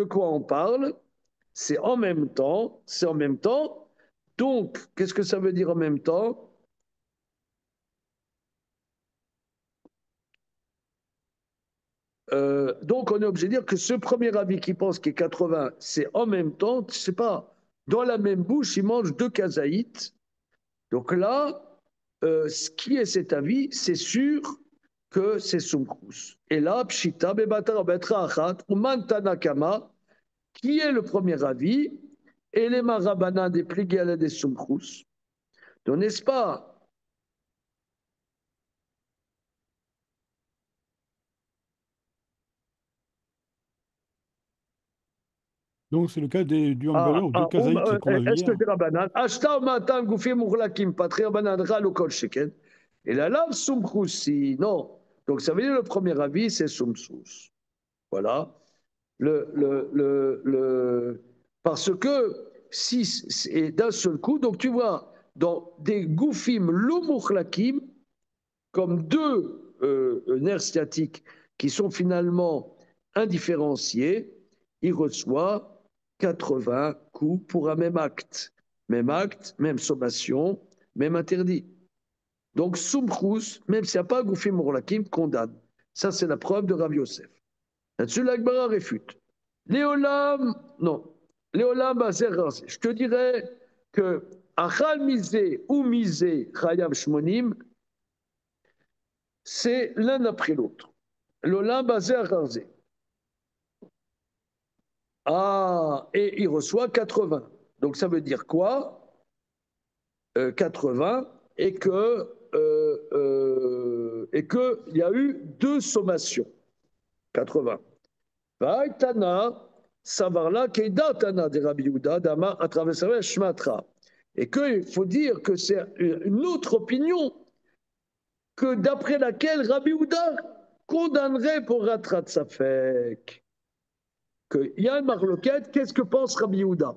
quoi on parle? C'est en même temps, c'est en même temps. Donc, qu'est-ce que ça veut dire en même temps? Donc, on est obligé de dire que ce premier avis qui pense qu'il est 80, c'est en même temps, je sais pas, dans la même bouche, il mange deux kazaïtes. Donc là, ce qui est cet avis, c'est sûr que c'est Sumkrus. Et là, Pshita, Bebatar, Betra, Achat, ou Mantanakama, qui est le premier avis, et les Marabana des Pligiala des Sumkrus. Donc, n'est-ce pas? donc c'est le cas du Hangaler ou de Kazaït qu'on a vu Est-ce que hier. c'est Rabbanan? Ashta Matan Goufim Mourlakim, Patri Rabbanan Ral Kol Sheken. Et la lave Sumkhusi, non. Donc ça veut dire le premier avis, c'est Sumsus. Voilà. Parce que si c'est d'un seul coup, donc tu vois, dans des Goufim Lumukhlakim, comme deux nerfs sciatiques qui sont finalement indifférenciés, il reçoit 80 coups pour un même acte. Même acte, même sommation, même interdit. Donc, Soumchrous, même s'il n'y a pas Goufim Mourlakim, condamne. Ça, c'est la preuve de Rav Yosef. Là-dessus, l'Agmara réfute. Léolam, non. Léolam Bazer Razi. Je te dirais que Achal Misé ou Misé Chayav Shmonim, c'est l'un après l'autre. L'Olam basé à Rarzé. Ah, et il reçoit 80. Donc ça veut dire quoi? 80 et que il y a eu deux sommations. 80. Vaïtana, Savarla, Keida Tana de Rabbi Yehuda, Dama, à travers Shmatra. Et qu'il faut dire que c'est une autre opinion que d'après laquelle Rabbi Yehuda condamnerait pour Ratrat Safek. Qu'il y a une marloquette, qu'est-ce que pense Rabbi Yehuda?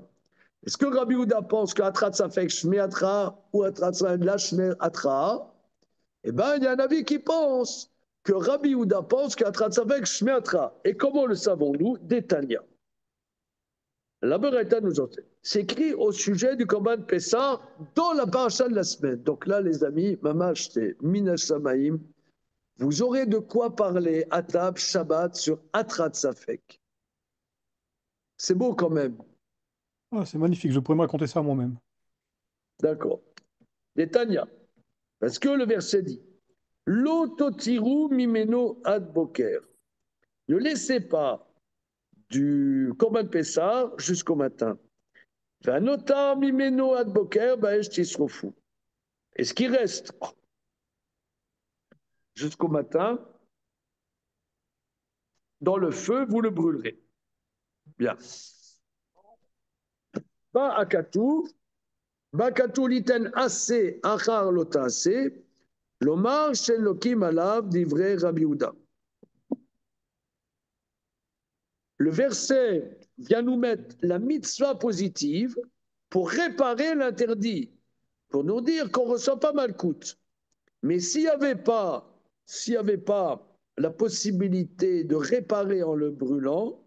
Est-ce que Rabbi Yehuda pense qu'Atrat Safek Shmeatra ou Atrat Safek la Shmeatra? Eh bien, il y a un avis qui pense que Rabbi Yehuda pense qu'Atrat Safek Shmeatra. Et comment le savons-nous? D'Etania. La Beretta nous enseigne. C'est écrit au sujet du Korban Pessah dans la paracha de la semaine. Donc là, les amis, Mamash, c'est Minash Samaïm. Vous aurez de quoi parler à table Shabbat sur Atrat Safek. C'est beau quand même. Ah, c'est magnifique, je pourrais me raconter ça à moi-même. D'accord. Netanya. Parce que le verset dit L'autotiru mimeno ad boker. Ne laissez pas du Korban Pessah jusqu'au matin. Vanota mimeno ad boker baesh tisrofu. Et ce qui reste jusqu'au matin, dans le feu, vous le brûlerez. Bien. Ba akatou, ba akatou liten assez, achar lota assez, lomar shen lokim alav divrei Rabbi Yehuda. Le verset vient nous mettre la mitzvah positive pour réparer l'interdit, pour nous dire qu'on ne reçoit pas Malkout. Mais s'il y avait pas la possibilité de réparer en le brûlant,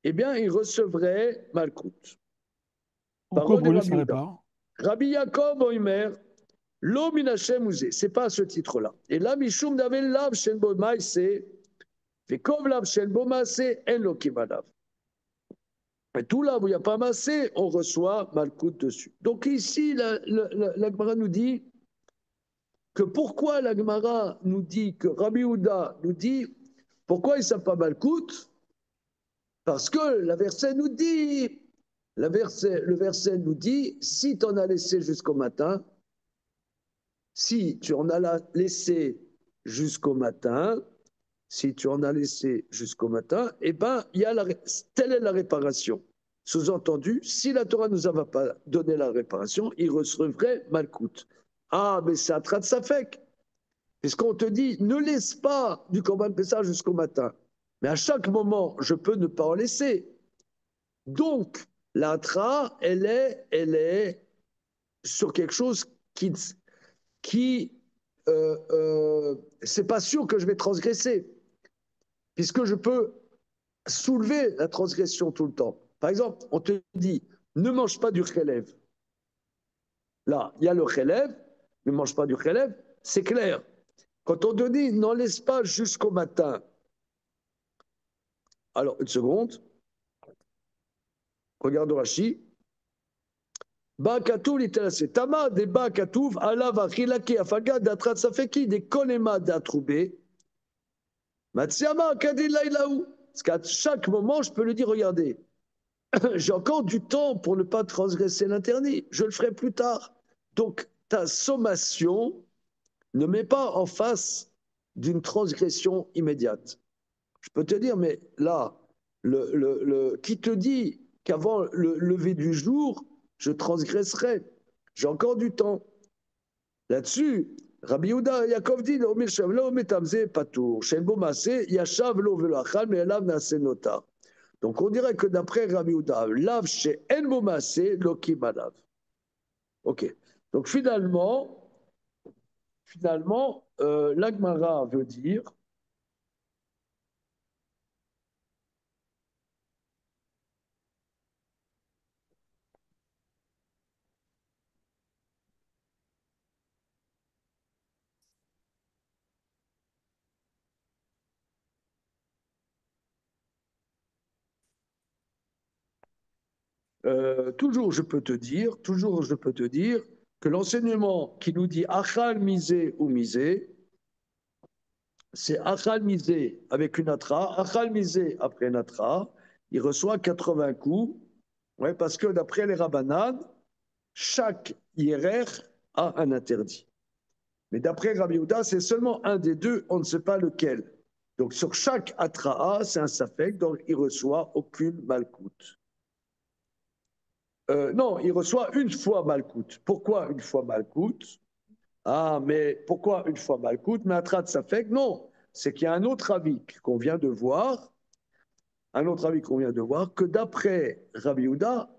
eh bien, il recevrait Malkout. En quoi Parole de brûler Rabbi ça Yehuda. répare? Rabbi Yaakov Oimer, Lo Minachem Ouzé. C'est pas à ce titre-là. Et là, Mishum Davel Lav Shen Bomai, c'est Vekov Lav Shen Boma, c'est En Lokimadav. Et tout là où il n'y a pas massé, on reçoit Malkout dessus. Donc ici, la Gemara nous dit que pourquoi la Gemara nous dit que Rabbi Houda nous dit pourquoi il ne savent pas Malkout? Parce que le verset nous dit si tu en as laissé jusqu'au matin, si tu en as laissé jusqu'au matin, si tu en as laissé jusqu'au matin, eh ben, telle est la réparation. Sous-entendu, si la Torah ne nous avait pas donné la réparation, il recevrait Malkout. Ah, mais c'est un trat de Safek. Puisqu'on te dit, ne laisse pas du Korban Pessah jusqu'au matin. Mais à chaque moment, je peux ne pas en laisser. Donc, la Tra, elle est sur quelque chose qui c'est pas sûr que je vais transgresser, puisque je peux soulever la transgression tout le temps. Par exemple, on te dit, ne mange pas du chélèv. Là, il y a le chélèv, ne mange pas du chélèv, c'est clair. Quand on te dit, n'en laisse pas jusqu'au matin. Alors, une seconde. Regarde Rashi. Ba katuv l'itelase. Tama de ba katuv alav achilaki afaga d'atrat safeki de konema d'atroubé. Matsiama kadilailaou. Parce qu'à chaque moment, je peux lui dire, regardez, j'ai encore du temps pour ne pas transgresser l'interdit. Je le ferai plus tard. Donc, ta sommation ne met pas en face d'une transgression immédiate. Je peux te dire, mais là, qui te dit qu'avant le lever du jour, je transgresserai? J'ai encore du temps. Là-dessus, Rabbi Yehuda Yaakov dit, donc on dirait que d'après Rabbi Yehuda, lav chez en bomasé, lokim alav. Ok. Donc finalement, l'Agmara veut dire toujours je peux te dire que l'enseignement qui nous dit achal misé ou misé, c'est achal misé avec une atra, achal misé après une atra, il reçoit 80 coups, ouais, parce que d'après les rabbanan, chaque hiérer a un interdit. Mais d'après Rabbi Yehuda, c'est seulement un des deux, on ne sait pas lequel. Donc sur chaque atraa, c'est un safek, donc il reçoit aucune malkout. Non, il reçoit une fois Malkout. Pourquoi une fois Malkout? Ah, mais pourquoi une fois Malkout? Mais Atrat Safek, non. C'est qu'il y a un autre avis qu'on vient de voir, que d'après Rabbi Yehuda,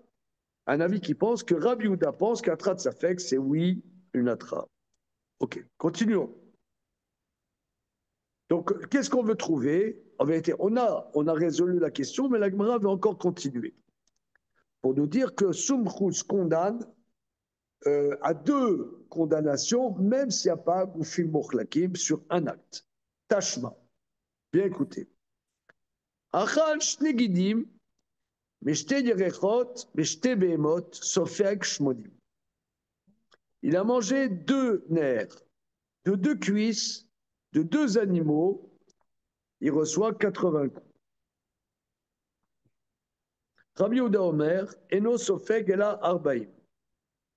un avis qui pense que Rabbi Yehuda pense qu'Atrat Safek, c'est oui, une Atra. Ok, continuons. Donc, qu'est-ce qu'on veut trouver? En vérité, on a résolu la question, mais la Gemara veut encore continuer. Pour nous dire que Sumchus condamne à deux condamnations, même s'il n'y a pas Goufim Mochlakim sur un acte. Tashma. Bien écoutez. Achal Shnegidim, Meshte Yerechot, Meshte Behemot, Sofek Shmonim. Il a mangé 2 nerfs, de 2 cuisses, de 2 animaux. Il reçoit 80 coups. Rabbi Yehuda Omer, Eno Sofek Ela Arbaim.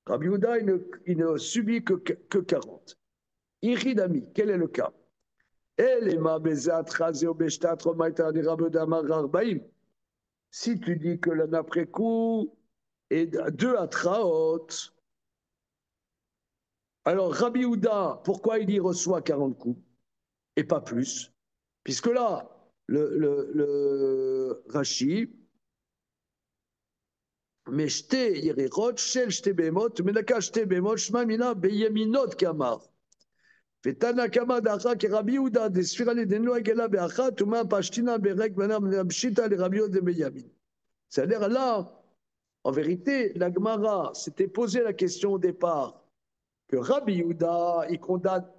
Rabbi Yehuda, il ne subit que 40. Iridami, quel est le cas? Si tu dis que l'un après coup est 2 atraot, alors Rabbi Yehuda, pourquoi il y reçoit 40 coups et pas plus? Puisque là, le Rashi, Meshte Yerechot, Shel Shte Behemot, Menaka Shte Behemot, Shma Mina Beyeminot Kamar. ותנא קמא דאחא כרבי יהודה דספירא לדנלו הגלה באחת ומה פשטינא ברק בנם פשיטא לרבי יהודה בימין. C'est-à-dire là, en vérité, la Gemara s'était posé la question au départ que Rabbi Yehuda, il condamne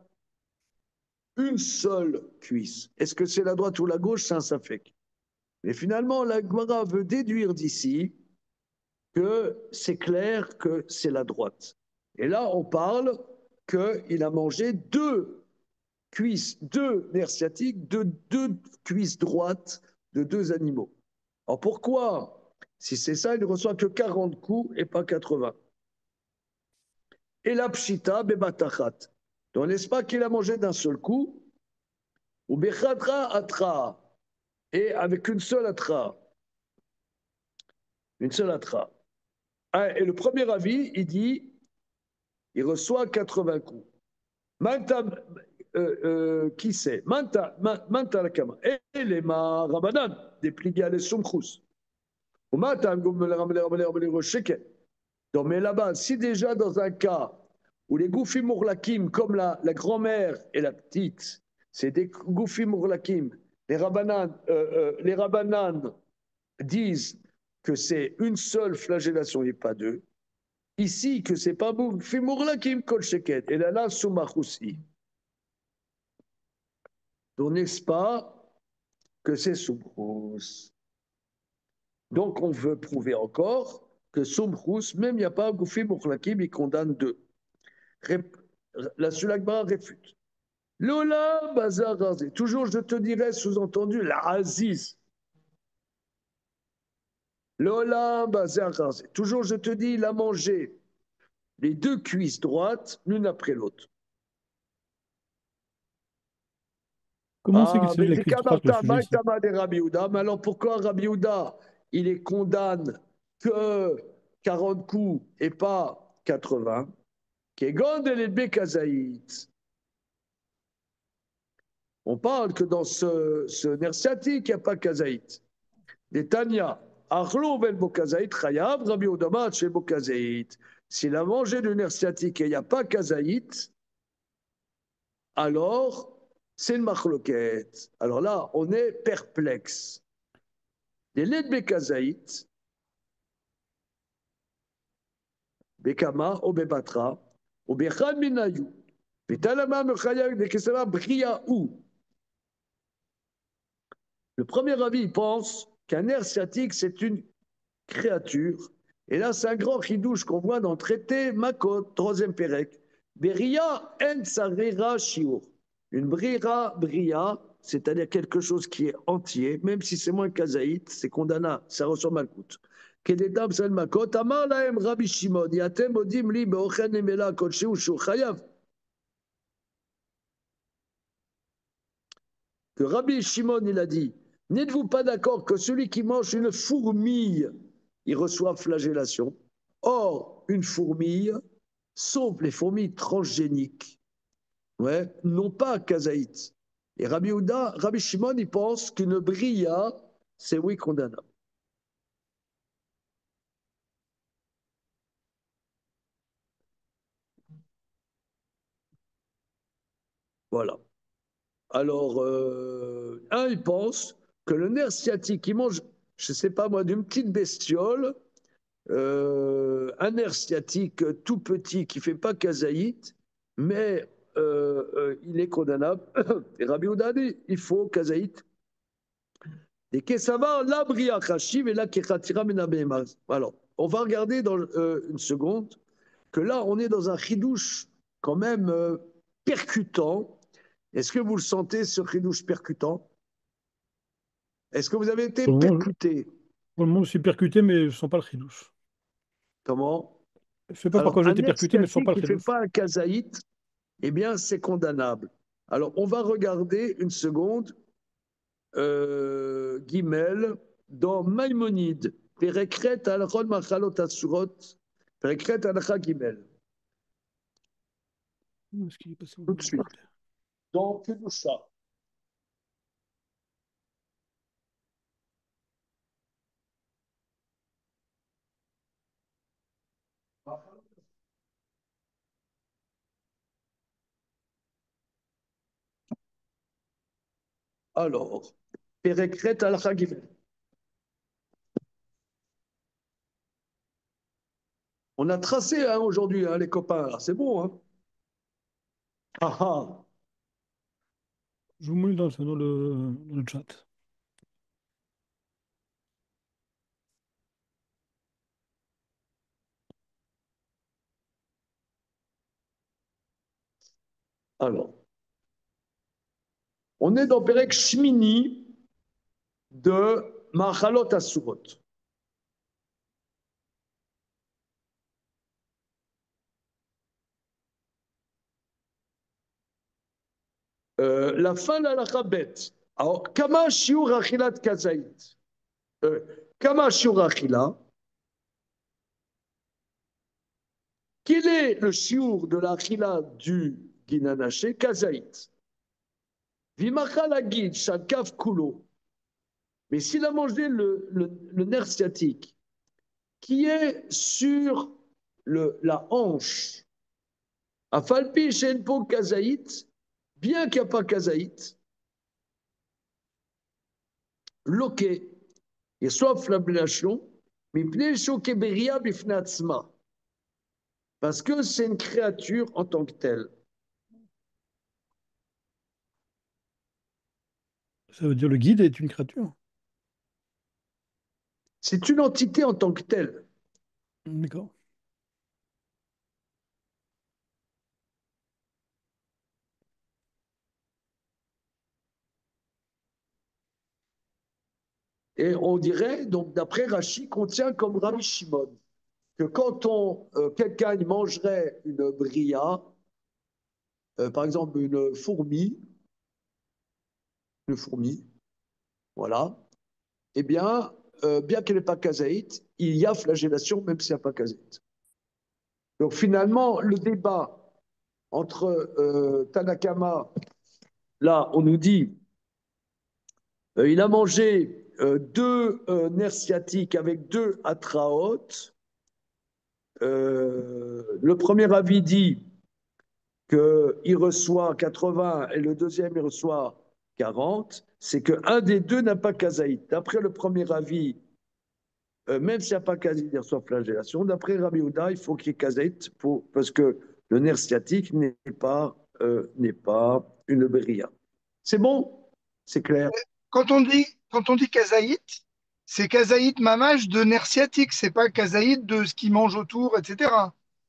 une seule cuisse. Est-ce que c'est la droite ou la gauche? C'est un safek. Mais finalement, la Gemara veut déduire d'ici que c'est clair que c'est la droite. Et là, on parle qu'il a mangé 2 cuisses, 2 nerfs sciatiques, 2 cuisses droites de 2 animaux. Alors pourquoi, si c'est ça, il ne reçoit que 40 coups et pas 80? Et la pshita bebatachat. Donc n'est-ce pas qu'il a mangé d'un seul coup? Ou bechadra atra. Et avec une seule atra. Une seule atra. Et le premier avis, il dit, il reçoit 80 coups. Qui c'est? Manta la kama. Et les rabanan, dépliés à les sumchus. Ou manta donc, mais là-bas, si déjà dans un cas où les goufim mourlakim, comme la grand-mère et la petite, c'est des goufim mourlakim, les rabanan disent que c'est une seule flagellation et pas 2. Ici, que c'est pas goufim mourlakim kol sheket, et là, soumach aussi. Donc, n'est-ce pas que c'est soumchous? Donc, on veut prouver encore que soumchous, même il n'y a pas goufim mourlakim, il condamne 2. La Sulagma réfute. Lola Bazar Razé. Toujours, je te dirais, sous-entendu, la Aziz. Lola Bazar Razé. Toujours, je te dis, il a mangé les 2 cuisses droites, l'une après l'autre. Comment c'est qu'il s'agit de la cuisse droite, le sujet ici? Mais alors pourquoi Rabbi Yehuda, il les condamne que 40 coups et pas 80? On parle que dans ce nerf sciatique, il n'y a pas kazaït. Les Tanya, Achlo ben Bokazaït, Chayav, Rabbi Yehuda chez Bokazaït. S'il a mangé du nerf sciatique et il n'y a pas kazaït, alors c'est une machloket. Alors là, on est perplexe. Les laits de Bekazaït, Bekama, ou Bebatra, ou Bechad Minayou, Vitalama Mechayav de Kesema Briaou. Le premier avis, il pense qu'un nerf sciatique, c'est une créature. Et là, c'est un grand chidouche qu'on voit dans le traité Makot, 3e Pérec. Beria en sarira shiur. Une bria, c'est-à-dire quelque chose qui est entier, même si c'est moins kazaït, c'est condamna, ça ressemble à Malkout. Kededam sel Makot, amar laem Rabbi Shimon, yatem odim li beochen nemela kodshiu shur chayav. Que Rabbi Shimon, il a dit, n'êtes-vous pas d'accord que celui qui mange une fourmille, il reçoit flagellation? Or, une fourmille, sauf les fourmilles transgéniques, ouais, n'ont pas kazaït. Et Rabbi Shimon, il pense qu'une bria, c'est oui condamnable. Voilà. Alors, un, il pense que le nerf sciatique, il mange, je ne sais pas moi, d'une petite bestiole, un nerf sciatique tout petit qui ne fait pas kazaït, mais il est condamnable. Et Rabbi Yehuda dit, il faut kazaït. Et Kesavar, la bria chashiv et la kechatira menabemaz. Alors, on va regarder dans une seconde que là, on est dans un chidouche quand même percutant. Est-ce que vous le sentez, ce chidouche percutant? Est-ce que vous avez été Pour le moment, percuté? pour le moment, je suis percuté, mais je ne sens pas le chidouche. Comment? Je ne sais pas Alors, pourquoi j'ai un été percuté, mais je ne sens ex-sciatique pas le qui ne fait chidouche. pas un kazaït, eh bien, c'est condamnable. Alors, on va regarder une seconde, Guimel, dans Maïmonide, Perekret al-Chol Machalot Asurot, Perekret al Guimel, Où est-ce qu'il est passé au tout de suite. Guimel? Dans Kedusha. Alors, Perekret al Guimel. On a tracé hein, aujourd'hui, hein, les copains, c'est bon. Hein. Ah, ah. Je vous mets dans le chat. Alors, on est dans Perek Shmini de Machalot Asurot. La fin de la rabette. Alors, Kama Shiur Achilat Kazaït. Kama Shiur Achila. Quel est le shiur de l'achila du Ginanaché Kazaït? Vimachal Agid, Shakav Kulo. Mais s'il a mangé le nerf sciatique qui est sur la hanche, à Falpi Shenpo Kazaït, bien qu'il n'y a pas Kazaït, loqué, et soit flabellation, mais Pneshokeberia Bifnatsma. Parce que c'est une créature en tant que telle. Ça veut dire le guide est une créature. C'est une entité en tant que telle. D'accord. Et on dirait, donc d'après Rashi, qu'on tient comme Rabbi Shimon, que quand quelqu'un mangerait une bria, par exemple une fourmi, voilà, eh bien qu'elle n'ait pas kazaït, il y a flagellation même s'il n'y a pas kazaït. Donc finalement, le débat entre Tanakama, là, on nous dit, il a mangé deux nerfs sciatiques avec deux atraot. Le premier avis dit qu'il reçoit 80 et le deuxième, il reçoit 40. C'est qu'un des deux n'a pas kazaït. D'après le premier avis, même s'il n'y a pas kazaït, il reçoit flagellation. D'après Rabbi Houda, il faut qu'il y ait kazaït parce que le nerf sciatique n'est pas une béria. C'est bon? C'est clair? Quand on dit kazaït, c'est kazaït mamache de nerf sciatique, c'est pas kazaït de ce qui mange autour, etc.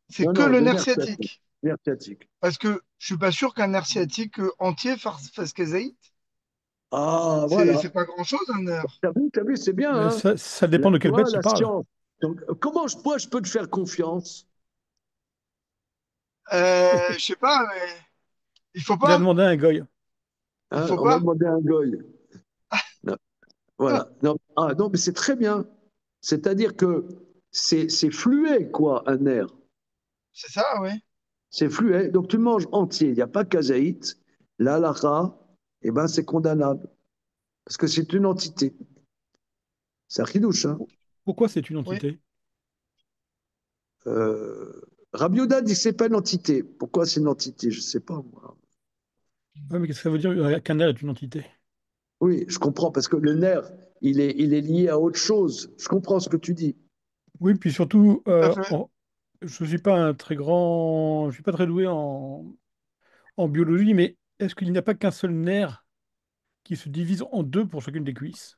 C'est Non, que non, le de nerf nerf sciatique. sciatique. Nerf sciatique. Parce que je suis pas sûr qu'un nerf sciatique entier fasse kazaït. Ah, C'est voilà. c'est pas grand-chose un nerf. T'as vu, c'est bien, Mais hein? ça dépend de Tu quelle vois, bête il la parle. science. Donc, moi, je peux te faire confiance? Je sais pas, mais il faut Il a pas. demandé à un goy. Il Hein, faut on va pas. demander à un goy. Non, voilà. Non, ah, non, mais c'est très bien. C'est-à-dire que c'est fluet, quoi, un nerf. C'est ça, oui. C'est fluet. Donc, tu manges entier. Il n'y a pas de kazaït. La lara, eh ben, c'est condamnable. Parce que c'est une entité. C'est un chidouche, hein. Pourquoi c'est une Oui, entité? Rabbi Yehuda dit que c'est pas une entité. Pourquoi c'est une entité? Je ne sais pas, moi. Ouais, mais qu'est-ce que ça veut dire qu'un nerf est une entité? Oui, je comprends, parce que le nerf, il est lié à autre chose. Je comprends ce que tu dis. Oui, puis surtout, tout à fait. je suis pas un très grand, je suis pas très doué en biologie, mais est-ce qu'il n'y a pas qu'un seul nerf qui se divise en deux pour chacune des cuisses?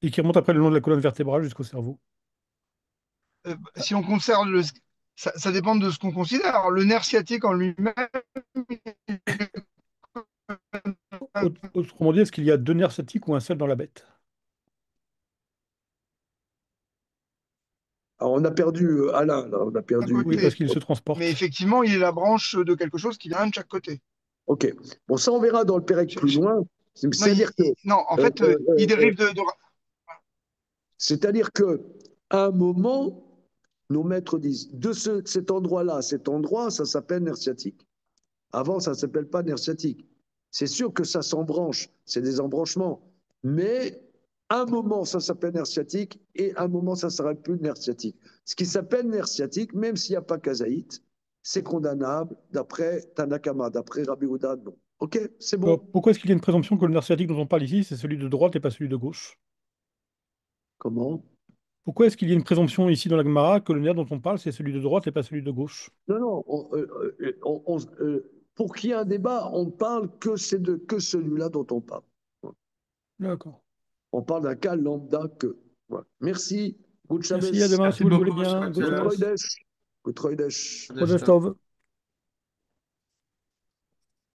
et qui remonte après le long de la colonne vertébrale jusqu'au cerveau. Si on conserve ça dépend de ce qu'on considère. Alors, le nerf sciatique en lui-même, Autrement dit, est-ce qu'il y a deux nerfs sciatiques ou un seul dans la bête? Alors, on a perdu Alain, là, on a d'un perdu. Oui, parce côté. qu'il se Mais transporte. effectivement, il est la branche de quelque chose qui vient de chaque côté. Ok. Bon, ça, on verra dans le Pérec Je- plus je- loin. non, C'est-à-dire que, non, en euh, fait, euh, il euh, euh, dérive c'est-à-dire que, à un moment, nos maîtres disent, cet endroit-là, cet endroit, ça s'appelle nerf sciatique. Avant, ça ne s'appelle pas nerf sciatique. C'est sûr que ça s'embranche, c'est des embranchements. Mais un moment, ça s'appelle nerf sciatique et un moment, ça ne s'arrête plus nerf sciatique. Ce qui s'appelle nerf sciatique, même s'il n'y a pas kazaït, c'est condamnable d'après Tanakama, d'après Rabbi Houda. Bon. Ok, c'est Alors, bon. pourquoi est-ce qu'il y a une présomption que le nerf sciatique dont on parle ici, c'est celui de droite et pas celui de gauche? Comment? Pourquoi est-ce qu'il y a une présomption ici dans la Gemara que le nerf dont on parle, c'est celui de droite et pas celui de gauche? Non, non. Pour qu'il y ait un débat, on ne parle que celui-là dont on parle. D'accord. On parle d'un cas lambda que. Voilà. Merci. Good Merci, à Shabbos. demain si Merci vous le voulez beaucoup, bien. Shabbat Good Good Shalom. Shabbos. Troidesh. Good Troidesh. Shabbat Chodesh Shalom. Tov.